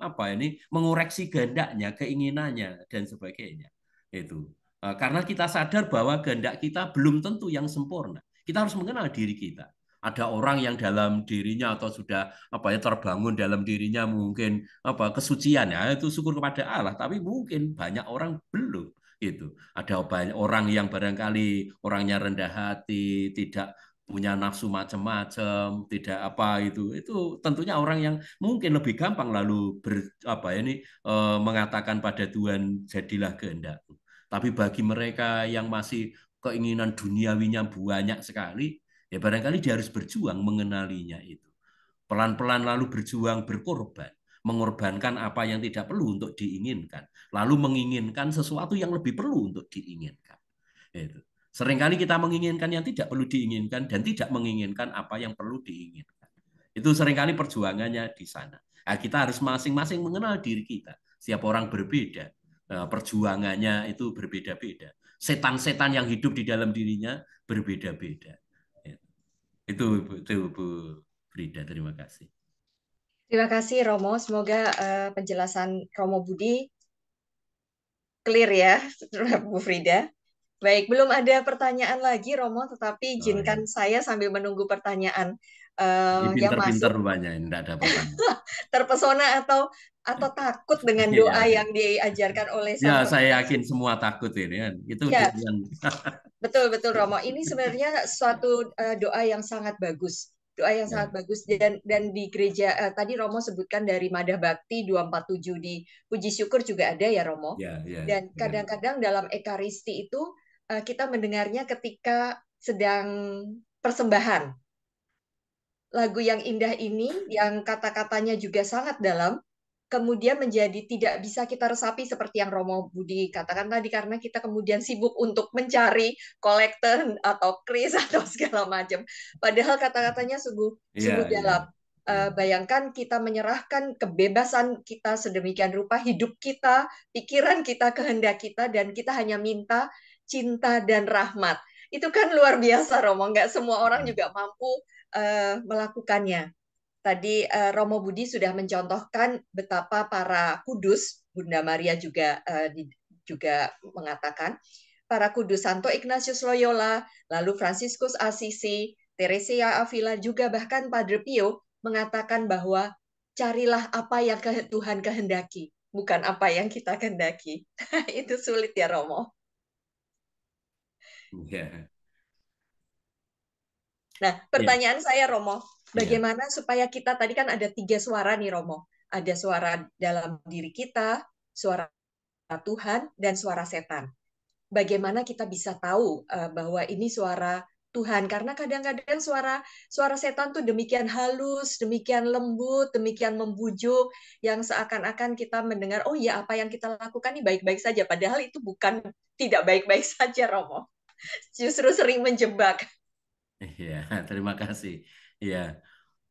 apa ini mengoreksi kehendaknya, keinginannya dan sebagainya. Itu. Karena kita sadar bahwa kehendak kita belum tentu yang sempurna. Kita harus mengenal diri kita. Ada orang yang dalam dirinya atau sudah apa ya terbangun dalam dirinya mungkin apa kesucian ya itu syukur kepada Allah, tapi mungkin banyak orang belum itu. Ada banyak orang yang barangkali orangnya rendah hati, tidak punya nafsu macam-macam, tidak apa itu tentunya orang yang mungkin lebih gampang lalu apa ini mengatakan pada Tuhan jadilah kehendakmu. Tapi bagi mereka yang masih keinginan duniawinya banyak sekali, ya barangkali dia harus berjuang mengenalinya itu. Pelan-pelan lalu berjuang berkorban. mengorbankan apa yang tidak perlu untuk diinginkan, lalu menginginkan sesuatu yang lebih perlu untuk diinginkan. Itu. Seringkali kita menginginkan yang tidak perlu diinginkan dan tidak menginginkan apa yang perlu diinginkan. Itu seringkali perjuangannya di sana. Nah, kita harus masing-masing mengenal diri kita. Setiap orang berbeda. Perjuangannya itu berbeda-beda. Setan-setan yang hidup di dalam dirinya berbeda-beda. Itu Bu Frida, terima kasih. Terima kasih Romo. Semoga penjelasan Romo Budi clear ya, Bu Frida. Baik, belum ada pertanyaan lagi Romo, tetapi izinkan saya sambil menunggu pertanyaan Jadi yang pinter-pinter masuk. rupanya, tidak ada pertanyaan. Terpesona atau takut dengan doa yang diajarkan oleh Sang Ya, saya Romo. yakin semua takut ini kan. Itu Ya, yang betul Romo. Ini sebenarnya suatu doa yang sangat bagus. Doa yang sangat bagus dan di gereja tadi Romo sebutkan dari Madah Bakti 247 di Puji Syukur juga ada ya Romo. Dan kadang-kadang dalam Ekaristi itu kita mendengarnya ketika sedang persembahan. Lagu yang indah ini, yang kata-katanya juga sangat dalam, kemudian menjadi tidak bisa kita resapi seperti yang Romo Budi katakan tadi, karena kita kemudian sibuk untuk mencari kolektor atau kris atau segala macam. Padahal kata-katanya sungguh dalam. Bayangkan kita menyerahkan kebebasan kita sedemikian rupa, hidup kita, pikiran kita, kehendak kita, dan kita hanya minta cinta dan rahmat. Itu kan luar biasa, Romo. Nggak semua orang juga mampu melakukannya. Tadi Romo Budi sudah mencontohkan betapa para kudus, Bunda Maria juga juga mengatakan, para kudus Santo Ignatius Loyola, lalu Fransiskus Assisi, Teresia Avila, juga bahkan Padre Pio mengatakan bahwa carilah apa yang Tuhan kehendaki, bukan apa yang kita kehendaki. Itu sulit ya Romo. Nah, pertanyaan saya Romo, bagaimana supaya kita, tadi kan ada 3 suara nih Romo, ada suara dalam diri kita, suara Tuhan, dan suara setan. Bagaimana kita bisa tahu bahwa ini suara Tuhan? Karena kadang-kadang suara setan tuh demikian halus, demikian lembut, demikian membujuk, yang seakan-akan kita mendengar, oh ya apa yang kita lakukan ini baik-baik saja, padahal itu bukan tidak baik-baik saja Romo. Justru sering menjebak. Iya, terima kasih. Iya,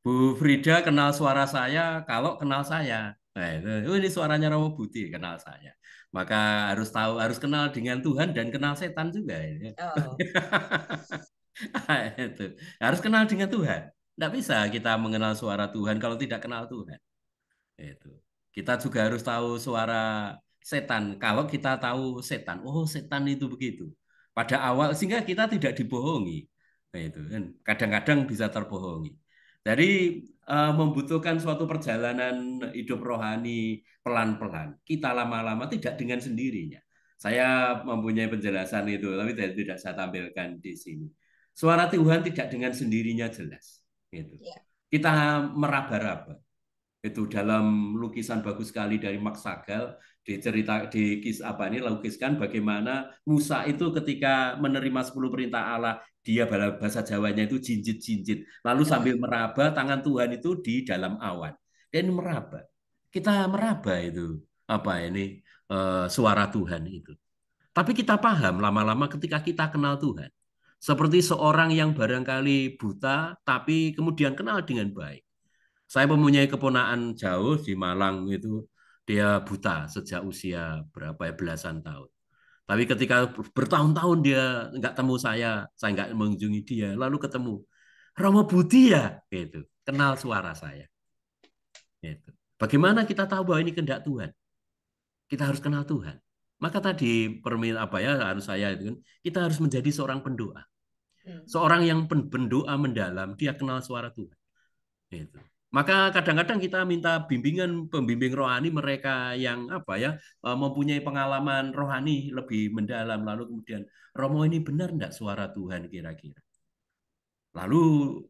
Bu Frida kenal suara saya kalau kenal saya. Nah, ini suaranya Romo Budi, kenal saya. Maka harus tahu, harus kenal dengan Tuhan dan kenal setan juga. Oh. Itu. Harus kenal dengan Tuhan. Tidak bisa kita mengenal suara Tuhan kalau tidak kenal Tuhan. Itu. Kita juga harus tahu suara setan. Kalau kita tahu setan, oh setan itu begitu. Pada awal sehingga kita tidak dibohongi. Nah, itu kan kadang-kadang bisa terbohongi. Jadi membutuhkan suatu perjalanan hidup rohani pelan-pelan. Kita lama-lama tidak dengan sendirinya. Saya mempunyai penjelasan itu, tapi tidak saya tampilkan di sini. Suara Tuhan tidak dengan sendirinya jelas. Gitu. Kita meraba-raba. Itu dalam lukisan bagus sekali dari Max Sagal lukiskan bagaimana Musa itu ketika menerima 10 perintah Allah, dia bahasa Jawanya itu jinjit-jinjit, lalu sambil meraba tangan Tuhan itu di dalam awan dan meraba. Kita meraba itu suara Tuhan itu. Tapi kita paham lama-lama ketika kita kenal Tuhan, seperti seorang yang barangkali buta tapi kemudian kenal dengan baik. Saya mempunyai keponakan jauh di Malang itu, dia buta sejak usia belasan tahun. Tapi ketika bertahun-tahun dia nggak temu saya nggak mengunjungi dia, lalu ketemu Romo Budi ya, gitu, kenal suara saya. Gitu. Bagaimana kita tahu bahwa ini kehendak Tuhan? Kita harus kenal Tuhan. Maka tadi harus saya itu kan, kita harus menjadi seorang pendoa. Seorang yang pendoa mendalam, dia kenal suara Tuhan. Gitu. Maka kadang-kadang kita minta pembimbing rohani mereka yang mempunyai pengalaman rohani lebih mendalam, lalu kemudian Romo ini benar enggak suara Tuhan kira-kira. Lalu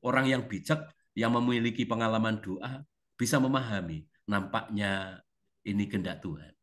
orang yang bijak yang memiliki pengalaman doa bisa memahami nampaknya ini kehendak Tuhan.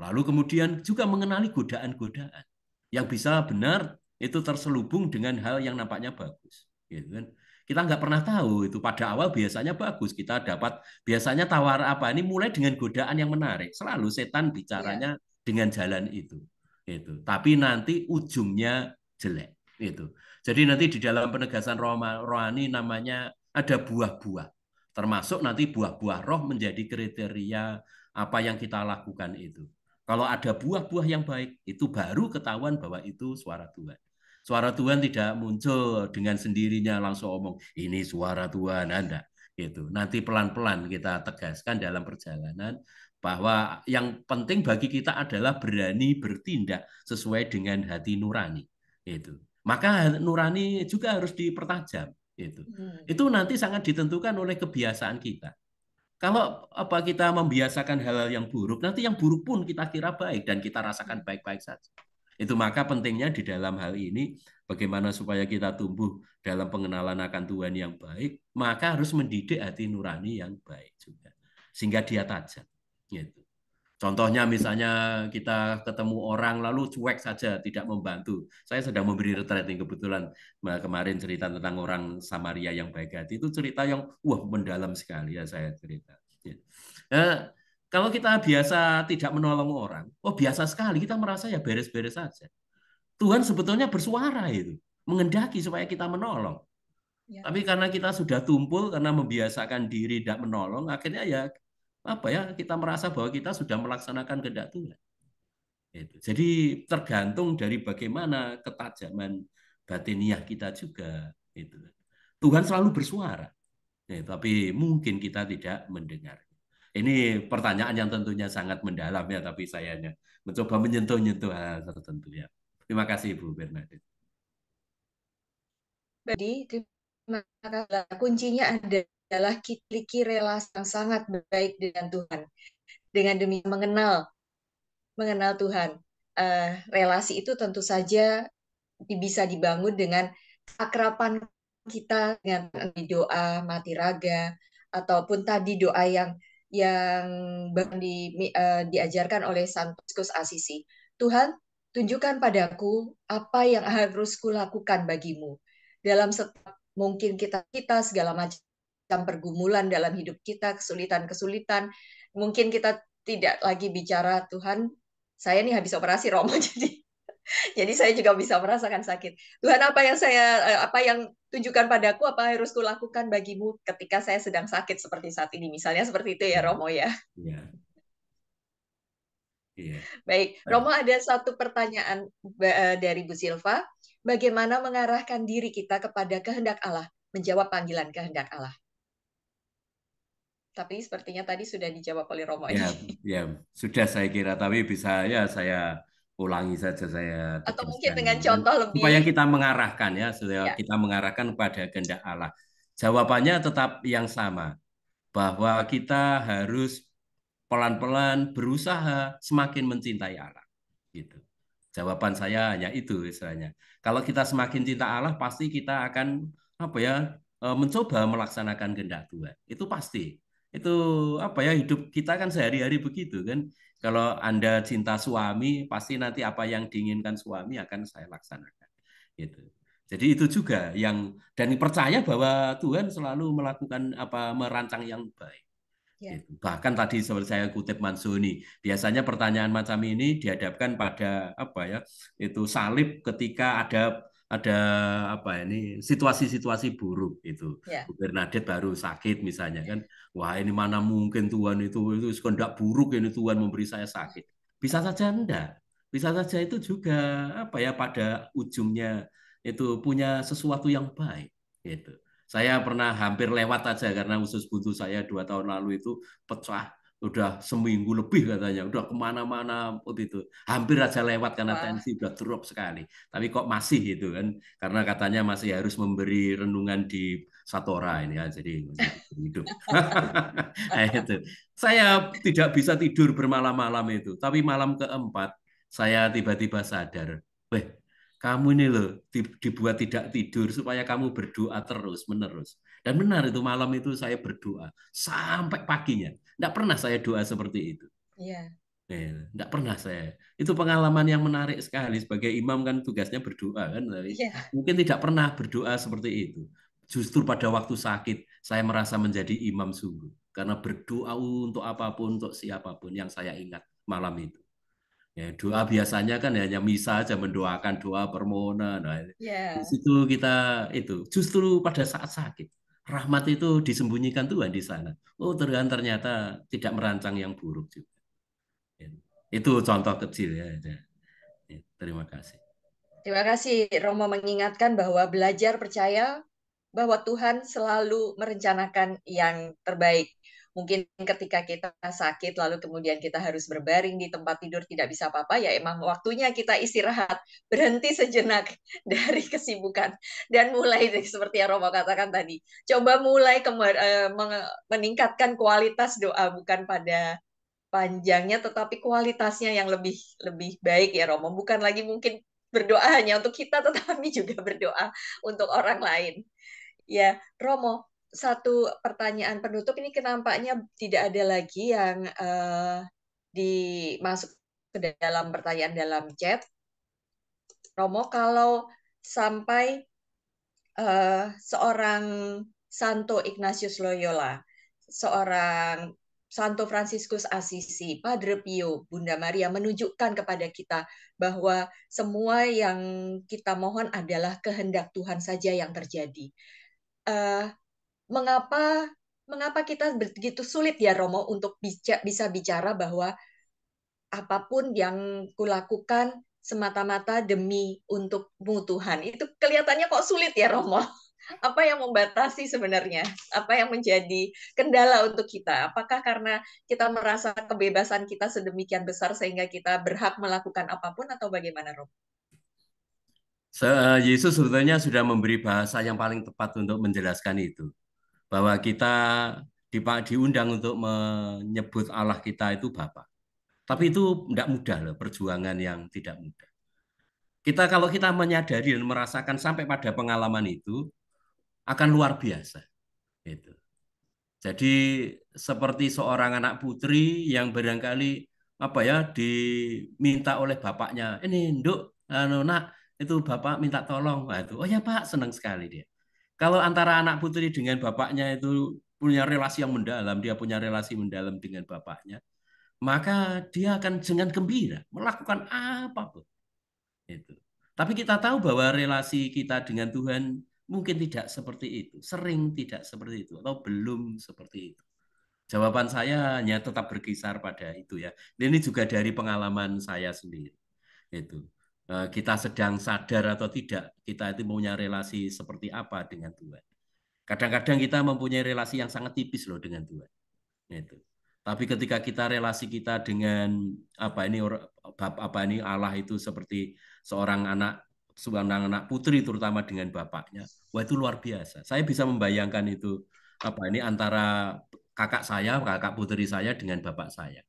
Lalu kemudian juga mengenali godaan-godaan yang bisa benar itu terselubung dengan hal yang nampaknya bagus, gitu kan. Kita nggak pernah tahu itu pada awal biasanya bagus, kita dapat biasanya tawar apa ini mulai dengan godaan yang menarik. Selalu setan bicaranya dengan jalan itu. Itu. Tapi nanti ujungnya jelek itu. Jadi nanti di dalam penegasan rohani namanya ada buah-buah. Termasuk nanti buah-buah roh menjadi kriteria apa yang kita lakukan itu. Kalau ada buah-buah yang baik, itu baru ketahuan bahwa itu suara Tuhan. Suara Tuhan tidak muncul dengan sendirinya langsung ngomong, ini suara Tuhan, Anda. Gitu. Nanti pelan-pelan kita tegaskan dalam perjalanan bahwa yang penting bagi kita adalah berani bertindak sesuai dengan hati nurani. Itu. Maka nurani juga harus dipertajam. Itu nanti sangat ditentukan oleh kebiasaan kita. Kalau apa kita membiasakan hal-hal yang buruk, nanti yang buruk pun kita kira baik dan kita rasakan baik-baik saja. Itu maka pentingnya di dalam hal ini bagaimana supaya kita tumbuh dalam pengenalan akan Tuhan yang baik, maka harus mendidik hati nurani yang baik juga. Sehingga dia tajam. Gitu. Contohnya misalnya kita ketemu orang lalu cuek saja, tidak membantu. Saya sedang memberi retret nih kebetulan kemarin cerita tentang orang Samaria yang baik hati. Itu cerita yang mendalam sekali ya saya cerita. Nah, kalau kita biasa tidak menolong orang, biasa sekali kita merasa ya beres-beres saja. Tuhan sebetulnya bersuara itu, mengendaki supaya kita menolong. Ya. Tapi karena kita sudah tumpul, karena membiasakan diri tidak menolong, akhirnya ya kita merasa bahwa kita sudah melaksanakan kehendak Tuhan. Jadi tergantung dari bagaimana ketajaman batiniah kita juga. Tuhan selalu bersuara, tapi mungkin kita tidak mendengar. Ini pertanyaan yang tentunya sangat mendalam ya, tapi saya hanya mencoba menyentuh-nyentuh hal tertentu ya. Terima kasih Bu Bernadette. Jadi kuncinya adalah miliki relasi yang sangat baik dengan Tuhan. Dengan demikian mengenal Tuhan. Relasi itu tentu saja bisa dibangun dengan akraban kita dengan doa mati raga ataupun tadi doa yang diajarkan oleh Santo Franciscus Assisi. Tuhan, tunjukkan padaku apa yang harus kulakukan bagimu. Dalam setiap mungkin kita segala macam pergumulan dalam hidup kita, kesulitan-kesulitan, mungkin kita tidak lagi bicara Tuhan, saya nih habis operasi Romo jadi saya juga bisa merasakan sakit. Tuhan, apa yang tunjukkan padaku, apa harus kulakukan bagimu ketika saya sedang sakit seperti saat ini, misalnya seperti itu ya Romo ya. Iya. Iya. Baik, Romo ada satu pertanyaan dari Bu Silva, bagaimana mengarahkan diri kita kepada kehendak Allah, menjawab panggilan kehendak Allah. Tapi sepertinya tadi sudah dijawab oleh Romo. Ya, sudah saya kira, tapi bisa ya saya ulangi saja saya. Atau mungkin dengan contoh lebih. Supaya kita mengarahkan ya, supaya kita mengarahkan pada kehendak Allah. Jawabannya tetap yang sama, bahwa kita harus pelan-pelan berusaha semakin mencintai Allah. Gitu. Jawaban saya hanya itu istilahnya. Kalau kita semakin cinta Allah, pasti kita akan mencoba melaksanakan kehendak Tuhan. Itu pasti. Itu hidup kita kan sehari-hari begitu kan. Kalau Anda cinta suami, pasti nanti apa yang diinginkan suami akan saya laksanakan. Gitu. Jadi itu juga yang dan percaya bahwa Tuhan selalu melakukan merancang yang baik. Ya. Bahkan tadi seperti saya kutip Manzoni, biasanya pertanyaan macam ini dihadapkan pada salib ketika ada situasi-situasi buruk itu. Ya. Bernadette baru sakit misalnya kan, wah ini mana mungkin Tuhan itu kehendak buruk ini Tuhan memberi saya sakit. Bisa saja enggak. Bisa saja itu juga pada ujungnya itu punya sesuatu yang baik gitu. Saya pernah hampir lewat aja karena usus buntu saya 2 tahun lalu itu pecah, udah seminggu lebih katanya, udah kemana-mana itu, hampir aja lewat karena tensi udah drop sekali. Tapi kok masih itu kan, karena katanya masih harus memberi renungan di Satora ini ya, jadi hidup. Nah, itu. Saya tidak bisa tidur bermalam-malam itu, tapi malam keempat saya tiba-tiba sadar, kamu ini loh dibuat tidak tidur supaya kamu berdoa terus-menerus. Dan benar itu malam itu saya berdoa sampai paginya. Tidak pernah saya doa seperti itu. Iya. Tidak pernah saya. Itu pengalaman yang menarik sekali. Sebagai imam kan tugasnya berdoa kan. Mungkin tidak pernah berdoa seperti itu. Justru pada waktu sakit, saya merasa menjadi imam sungguh. Karena berdoa untuk apapun, untuk siapapun yang saya ingat malam itu. Ya, doa biasanya kan hanya misa aja mendoakan doa permohonan. Nah, di Ya, situ kita itu justru pada saat sakit rahmat itu disembunyikan Tuhan di sana. Oh, ternyata tidak merancang yang buruk juga. Itu contoh kecil ya. Ya, terima kasih. terima kasih Romo mengingatkan bahwa belajar percaya bahwa Tuhan selalu merencanakan yang terbaik. Mungkin ketika kita sakit, lalu kemudian kita harus berbaring di tempat tidur, tidak bisa apa-apa, ya emang waktunya kita istirahat, berhenti sejenak dari kesibukan, dan mulai seperti yang Romo katakan tadi, coba mulai meningkatkan kualitas doa, bukan pada panjangnya, tetapi kualitasnya yang lebih lebih baik ya Romo, bukan lagi mungkin berdoa hanya untuk kita, tetapi juga berdoa untuk orang lain. Ya, Romo, satu pertanyaan penutup ini nampaknya tidak ada lagi yang dimasuk ke dalam pertanyaan dalam chat. Romo, kalau sampai seorang Santo Ignatius Loyola, seorang Santo Fransiskus Assisi, Padre Pio, Bunda Maria menunjukkan kepada kita bahwa semua yang kita mohon adalah kehendak Tuhan saja yang terjadi. Uh, mengapa kita begitu sulit ya Romo untuk bisa bicara bahwa apapun yang kulakukan semata-mata demi untukmu Tuhan. Itu kelihatannya kok sulit ya Romo. Apa yang membatasi sebenarnya? Apa yang menjadi kendala untuk kita? Apakah karena kita merasa kebebasan kita sedemikian besar sehingga kita berhak melakukan apapun, atau bagaimana Romo? Yesus sebetulnya sudah memberi bahasa yang paling tepat untuk menjelaskan itu. Bahwa kita diundang untuk menyebut Allah kita itu Bapa. Tapi itu tidak mudah loh, perjuangan yang tidak mudah. Kalau kita menyadari dan merasakan sampai pada pengalaman itu, akan luar biasa. Gitu. Jadi seperti seorang anak putri yang barangkali diminta oleh bapaknya, ini nduk, nak, itu bapak minta tolong. Nah, itu, oh ya pak, senang sekali dia. Kalau antara anak putri dengan bapaknya itu punya relasi yang mendalam, dia punya relasi mendalam dengan bapaknya, maka dia akan dengan gembira melakukan apapun. Itu. Tapi kita tahu bahwa relasi kita dengan Tuhan mungkin tidak seperti itu, sering tidak seperti itu, atau belum seperti itu. Jawaban saya hanya tetap berkisar pada itu ya. Ini juga dari pengalaman saya sendiri. Itu. Kita sedang sadar atau tidak, kita itu punya relasi seperti apa dengan Tuhan. Kadang-kadang kita mempunyai relasi yang sangat tipis loh dengan Tuhan. Itu. Tapi ketika relasi kita dengan Allah itu seperti seorang anak putri terutama dengan bapaknya, wah itu luar biasa. Saya bisa membayangkan itu antara kakak putri saya dengan bapak saya.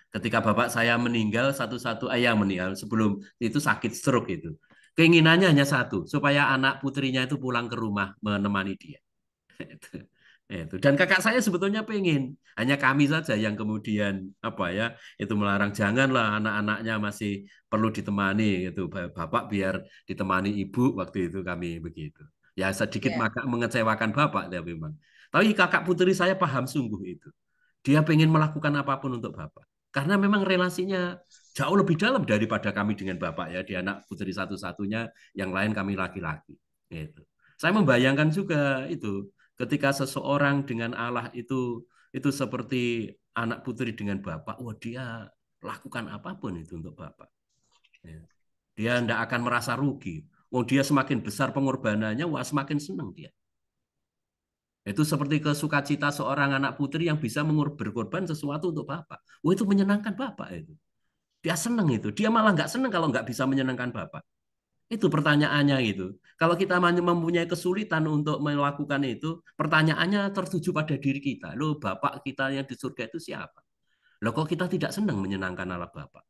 Ketika bapak saya meninggal satu-satu ayah meninggal sebelum itu sakit stroke itu. Keinginannya hanya satu, supaya anak putrinya itu pulang ke rumah menemani dia. Itu. Dan kakak saya sebetulnya pengen, hanya kami saja yang kemudian itu melarang, janganlah anak-anaknya masih perlu ditemani gitu. Bapak biar ditemani ibu, waktu itu kami begitu. Ya sedikit Ya, mengecewakan bapak ya memang. Tapi kakak putri saya paham sungguh itu. Dia pengen melakukan apapun untuk bapak. Karena memang relasinya jauh lebih dalam daripada kami dengan bapak ya. Dia anak putri satu-satunya, yang lain kami laki-laki. Gitu. Saya membayangkan juga itu ketika seseorang dengan Allah itu seperti anak putri dengan bapak, wah dia lakukan apapun itu untuk bapak. Ya. Dia tidak akan merasa rugi. Oh dia semakin besar pengorbanannya, wah semakin senang dia. Itu seperti kesukacita seorang anak putri yang bisa berkorban sesuatu untuk bapak. Wah itu menyenangkan bapak itu. Dia senang itu. Dia malah nggak senang kalau nggak bisa menyenangkan bapak. Itu pertanyaannya gitu. Kalau kita mempunyai kesulitan untuk melakukan itu, pertanyaannya tertuju pada diri kita. Loh, Bapak kita yang di surga itu siapa? Loh, kok kita tidak senang menyenangkan Allah Bapak?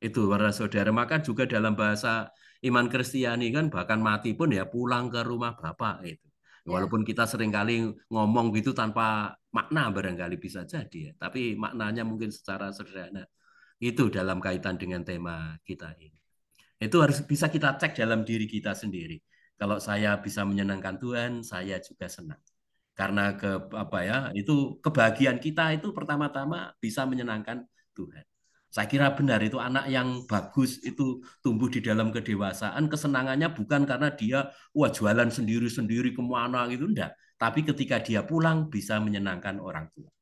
Itu, para saudara. Maka juga dalam bahasa iman Kristiani kan, bahkan mati pun ya pulang ke rumah Bapak. Itu. ya. Walaupun kita seringkali ngomong gitu tanpa makna barangkali bisa jadi ya. Tapi maknanya mungkin secara sederhana. Itu dalam kaitan dengan tema kita ini. Itu harus bisa kita cek dalam diri kita sendiri. Kalau saya bisa menyenangkan Tuhan, saya juga senang. Karena itu kebahagiaan kita itu pertama-tama bisa menyenangkan Tuhan. Saya kira benar itu anak yang bagus itu tumbuh di dalam kedewasaan, kesenangannya bukan karena dia wah jualan sendiri-sendiri kemana gitu, enggak. Tapi ketika dia pulang bisa menyenangkan orang tua.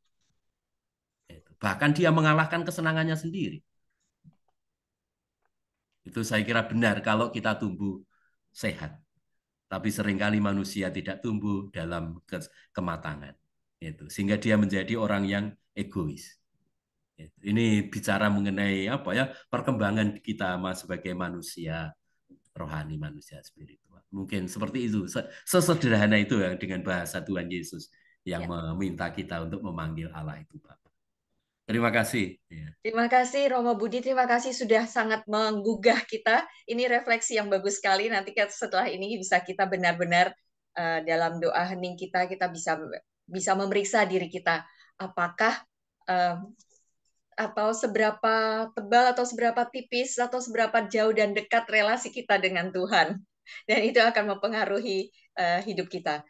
Bahkan dia mengalahkan kesenangannya sendiri. Itu saya kira benar kalau kita tumbuh sehat. Tapi seringkali manusia tidak tumbuh dalam kematangan. Sehingga dia menjadi orang yang egois. Ini bicara mengenai perkembangan kita sebagai manusia rohani, manusia spiritual. Mungkin seperti itu, sesederhana itu ya dengan bahasa Tuhan Yesus yang meminta kita untuk memanggil Allah itu Bapa. Terima kasih. Terima kasih Romo Budi, terima kasih sudah sangat menggugah kita. Ini refleksi yang bagus sekali. Nanti setelah ini bisa kita benar-benar dalam doa hening kita bisa memeriksa diri kita. Apakah atau seberapa tebal atau seberapa tipis atau seberapa jauh dan dekat relasi kita dengan Tuhan. Dan itu akan mempengaruhi hidup kita.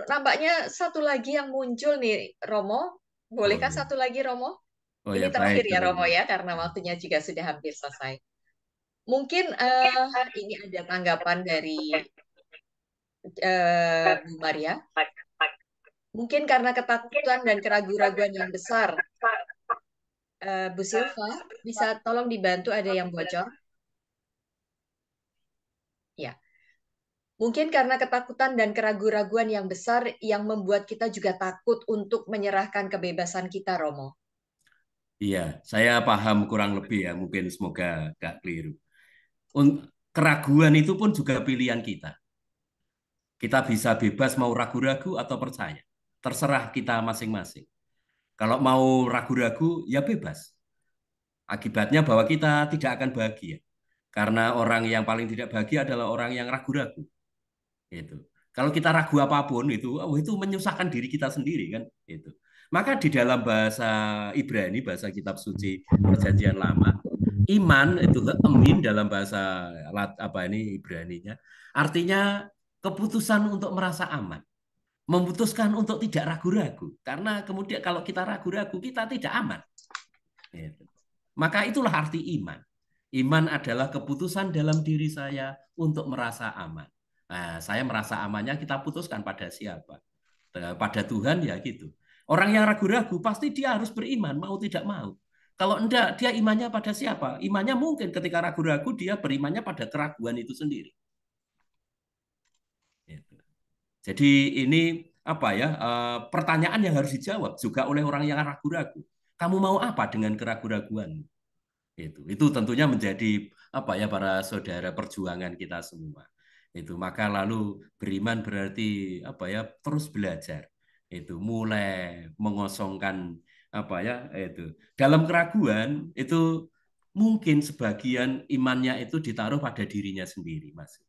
Nampaknya satu lagi yang muncul nih, Romo. Bolehkah satu lagi, Romo? Ini terakhir ya Romo ya, karena waktunya juga sudah hampir selesai. Mungkin ini ada tanggapan dari Bu Maria. Mungkin karena ketakutan dan keraguan-raguan yang besar. Bu Silva, bisa tolong dibantu, ada yang bocor? Ya. Mungkin karena ketakutan dan keraguan-raguan yang besar yang membuat kita juga takut untuk menyerahkan kebebasan kita, Romo. Iya, saya paham kurang lebih ya, mungkin semoga nggak keliru. Keraguan itu pun juga pilihan kita. Kita bisa bebas mau ragu-ragu atau percaya. Terserah kita masing-masing. Kalau mau ragu-ragu, ya bebas. Akibatnya bahwa kita tidak akan bahagia. Karena orang yang paling tidak bahagia adalah orang yang ragu-ragu. Itu. Kalau kita ragu apapun itu menyusahkan diri kita sendiri kan. Itu. Maka di dalam bahasa Ibrani, bahasa kitab suci Perjanjian Lama, iman itu emin dalam bahasa Ibraninya, artinya keputusan untuk merasa aman, memutuskan untuk tidak ragu-ragu. Karena kemudian kalau kita ragu-ragu kita tidak aman. Gitu. Maka itulah arti iman. Iman adalah keputusan dalam diri saya untuk merasa aman. Nah, saya merasa amannya kita putuskan pada siapa? Pada Tuhan ya gitu. Orang yang ragu-ragu pasti dia harus beriman, mau tidak mau. Kalau enggak, dia imannya pada siapa? Imannya mungkin ketika ragu-ragu dia berimannya pada keraguan itu sendiri. Jadi ini pertanyaan yang harus dijawab juga oleh orang yang ragu-ragu. Kamu mau apa dengan keraguan-raguan? Itu tentunya menjadi para saudara perjuangan kita semua. Maka lalu beriman berarti terus belajar. Mulai mengosongkan dalam keraguan itu mungkin sebagian imannya itu ditaruh pada dirinya sendiri, Mas.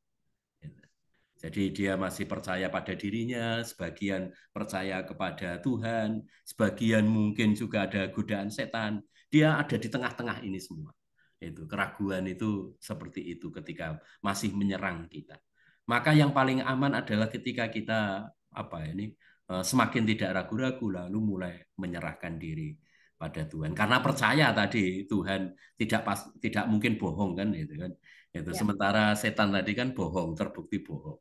Jadi dia masih percaya pada dirinya, sebagian percaya kepada Tuhan, sebagian mungkin juga ada godaan setan. Dia ada di tengah-tengah ini semua. Keraguan itu seperti itu ketika masih menyerang kita. Maka yang paling aman adalah ketika kita semakin tidak ragu-ragu lalu mulai menyerahkan diri pada Tuhan. Karena percaya tadi Tuhan tidak mungkin bohong kan itu kan. Sementara setan tadi kan bohong, terbukti bohong.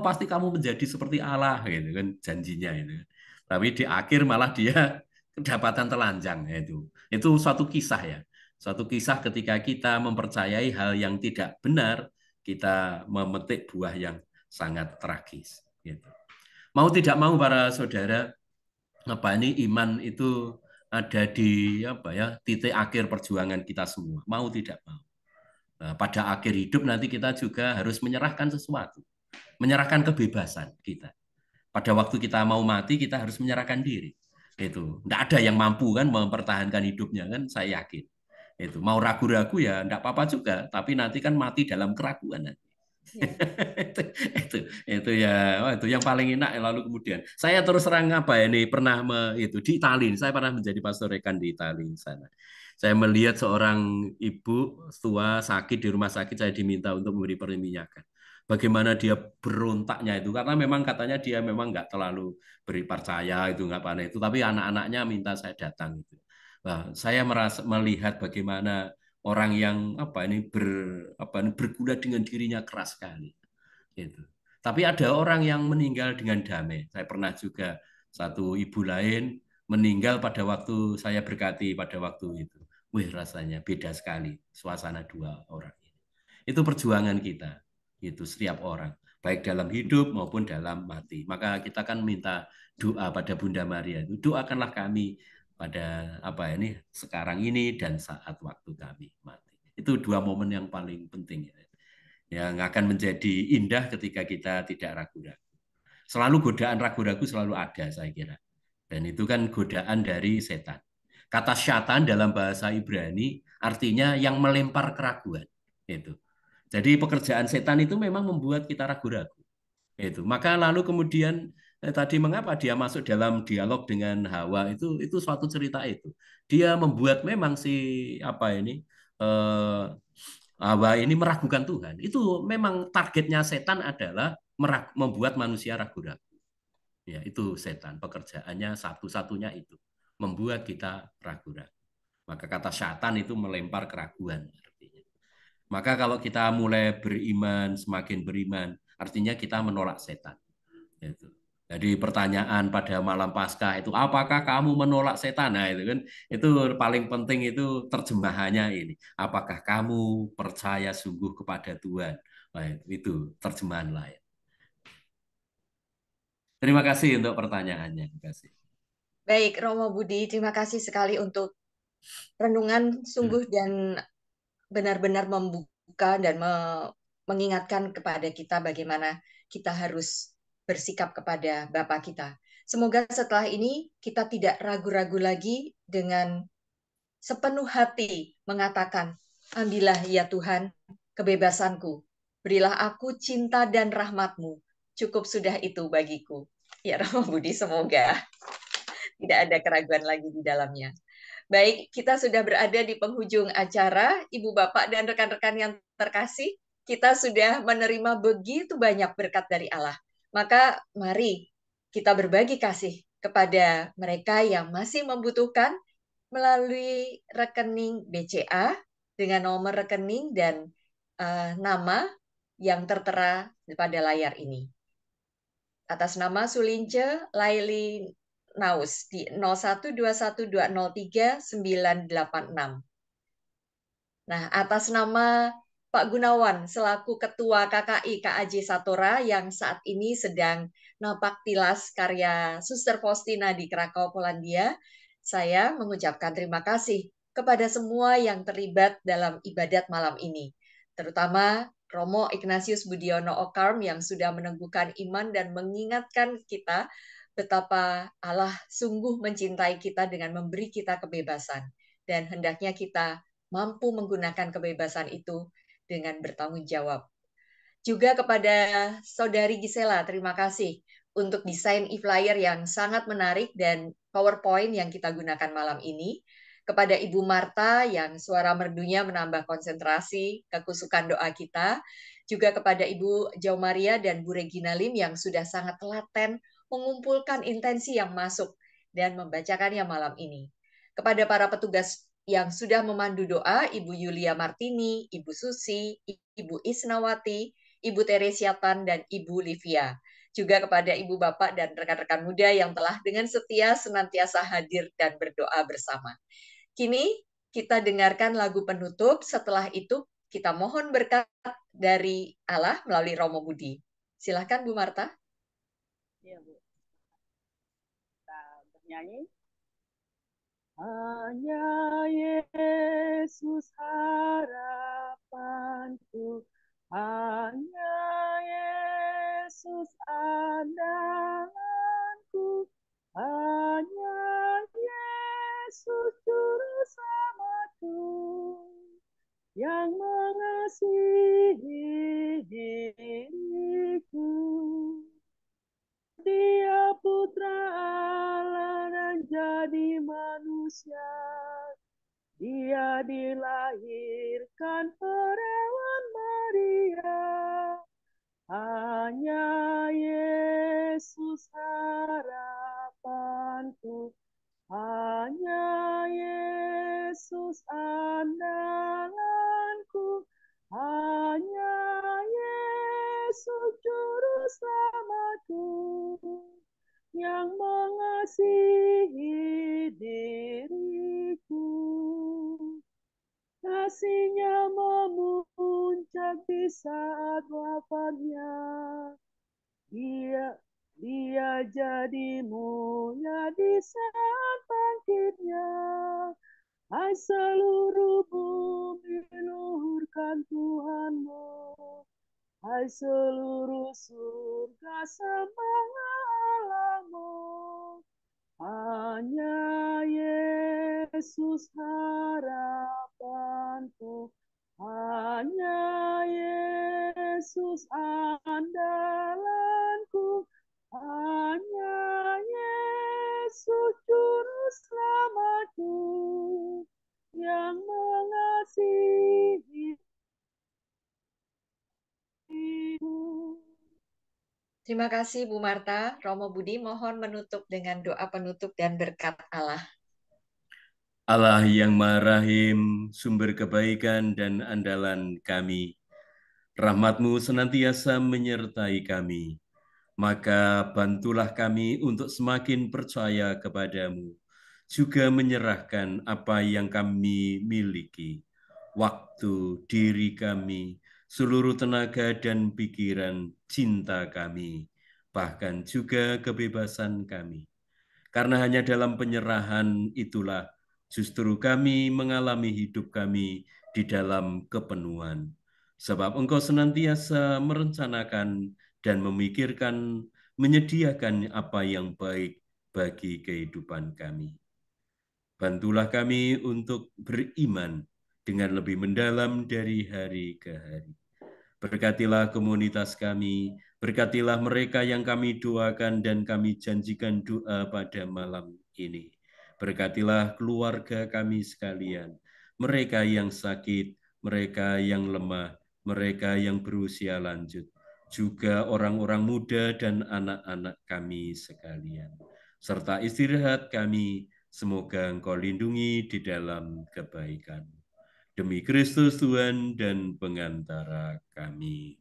Pasti kamu menjadi seperti Allah gitu kan janjinya itu. Tapi di akhir malah dia kedapatan telanjang itu suatu kisah ya. Suatu kisah ketika kita mempercayai hal yang tidak benar, kita memetik buah yang sangat tragis gitu. Mau tidak mau para saudara, iman itu ada di titik akhir perjuangan kita semua, mau tidak mau. Nah, pada akhir hidup nanti kita juga harus menyerahkan sesuatu. Menyerahkan kebebasan kita. Pada waktu kita mau mati, kita harus menyerahkan diri. Nggak ada yang mampu kan mempertahankan hidupnya kan, saya yakin. Mau ragu-ragu ya nggak apa-apa juga, tapi nanti kan mati dalam keraguan. itu yang paling enak. Lalu kemudian saya terus terang pernah di Italia. Saya pernah menjadi pastor rekan di Italia sana. Saya melihat seorang ibu tua sakit di rumah sakit, saya diminta untuk memberi perminyakan. bagaimana dia berontaknya itu, karena memang katanya dia memang nggak terlalu beri percaya itu nggak pada itu, tapi anak-anaknya minta saya datang itu. Nah, saya melihat bagaimana orang yang apa ini berguna dengan dirinya keras sekali gitu. Tapi ada orang yang meninggal dengan damai. Saya pernah juga satu ibu lain meninggal pada waktu saya berkati pada waktu itu. Wih, rasanya beda sekali suasana dua orang ini. Itu perjuangan kita, itu setiap orang, baik dalam hidup maupun dalam mati. Maka kita kan minta doa pada Bunda Maria itu, doakanlah kami pada apa ini sekarang ini dan saat waktu kami mati. Itu dua momen yang paling penting ya, yang akan menjadi indah ketika kita tidak ragu-ragu. Selalu godaan ragu-ragu selalu ada, saya kira. Dan itu kan godaan dari setan. Kata syaitan dalam bahasa Ibrani artinya yang melempar keraguan. Itu. Jadi pekerjaan setan itu memang membuat kita ragu-ragu. Itu. Maka lalu kemudian tadi mengapa dia masuk dalam dialog dengan Hawa itu suatu cerita itu. Dia membuat memang si apa ini eh, Hawa ini meragukan Tuhan. Itu memang targetnya setan adalah membuat manusia ragu-ragu. Ya, itu setan. Pekerjaannya satu-satunya itu membuat kita ragu-ragu. Maka kata syaitan itu melempar keraguan artinya. Maka kalau kita mulai beriman, semakin beriman, artinya kita menolak setan. Itu. Jadi pertanyaan pada malam Paskah itu, apakah kamu menolak setan? Nah, itu kan, itu paling penting itu terjemahannya ini. Apakah kamu percaya sungguh kepada Tuhan? Nah, itu terjemahan lain. Terima kasih untuk pertanyaannya. Terima kasih. Baik, Romo Budi, terima kasih sekali untuk renungan sungguh dan benar-benar membuka dan mengingatkan kepada kita bagaimana kita harus bersikap kepada Bapa kita. Semoga setelah ini kita tidak ragu-ragu lagi dengan sepenuh hati mengatakan, ambillah ya Tuhan kebebasanku, berilah aku cinta dan rahmat-Mu, cukup sudah itu bagiku. Ya Romo Budi, semoga tidak ada keraguan lagi di dalamnya. Baik, kita sudah berada di penghujung acara. Ibu, Bapak, dan rekan-rekan yang terkasih, kita sudah menerima begitu banyak berkat dari Allah. Maka mari kita berbagi kasih kepada mereka yang masih membutuhkan melalui rekening BCA dengan nomor rekening dan nama yang tertera pada layar ini. Atas nama Sulince Laili Naus di 0121203986. Nah, atas nama Pak Gunawan selaku Ketua KKI KAJ Satora yang saat ini sedang napak tilas karya Suster Faustina di Krakau, Polandia, saya mengucapkan terima kasih kepada semua yang terlibat dalam ibadat malam ini, terutama Romo Ignatius Budiono Okarm yang sudah meneguhkan iman dan mengingatkan kita betapa Allah sungguh mencintai kita dengan memberi kita kebebasan. Dan hendaknya kita mampu menggunakan kebebasan itu dengan bertanggung jawab. Juga kepada Saudari Gisela, terima kasih untuk desain e-flyer yang sangat menarik dan PowerPoint yang kita gunakan malam ini. Kepada Ibu Marta yang suara merdunya menambah konsentrasi, kekusukan doa kita. Juga kepada Ibu Jo Maria dan Bu Regina Lim yang sudah sangat telaten mengumpulkan intensi yang masuk dan membacakannya malam ini. Kepada para petugas yang sudah memandu doa, Ibu Yulia Martini, Ibu Susi, Ibu Isnawati, Ibu Teresia Tan, dan Ibu Livia. Juga kepada Ibu Bapak dan rekan-rekan muda yang telah dengan setia senantiasa hadir dan berdoa bersama. Kini kita dengarkan lagu penutup, setelah itu kita mohon berkat dari Allah melalui Romo Budi. Silahkan Bu Marta. Iya Bu. Kita bernyanyi. Hanya Yesus harapanku, hanya Yesus andalanku, hanya Yesus juru selamatku, yang mengasihi diriku. Dia putra Allah dan jadi manusia. Dia dilahirkan perawan Maria. bijak di saat wafatnya. Dia jadi mulia di saat bangkitnya. Hai seluruh bumi luhurkan Tuhanmu. Hai seluruh surga sembahlah Allahmu. Hanya Yesus harapanku. Hanya Yesus andalanku. Hanya Yesus juru selamatku yang mengasihi. Terima kasih Bu Marta. Romo Budi mohon menutup dengan doa penutup dan berkat Allah. Allah yang Maha Rahim, sumber kebaikan dan andalan kami, rahmat-Mu senantiasa menyertai kami. Maka bantulah kami untuk semakin percaya kepadamu, juga menyerahkan apa yang kami miliki, waktu, diri kami, seluruh tenaga dan pikiran, cinta kami, bahkan juga kebebasan kami. Karena hanya dalam penyerahan itulah justru kami mengalami hidup kami di dalam kepenuhan. Sebab Engkau senantiasa merencanakan dan memikirkan, menyediakan apa yang baik bagi kehidupan kami. Bantulah kami untuk beriman dengan lebih mendalam dari hari ke hari. Berkatilah komunitas kami, berkatilah mereka yang kami doakan dan kami janjikan doa pada malam ini. Berkatilah keluarga kami sekalian, mereka yang sakit, mereka yang lemah, mereka yang berusia lanjut, juga orang-orang muda dan anak-anak kami sekalian. Serta istirahat kami, semoga Engkau lindungi di dalam kebaikan. Demi Kristus Tuhan dan pengantara kami.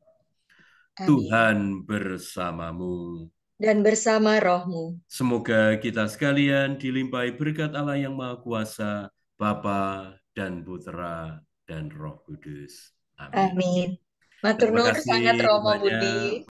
Amin. Tuhan bersamamu. Dan bersama rohmu. Semoga kita sekalian dilimpahi berkat Allah yang Maha Kuasa, Bapa dan Putra dan Roh Kudus. Amin. Amin. Matur Terima nuwun kasih sangat Romo banyak. Budi.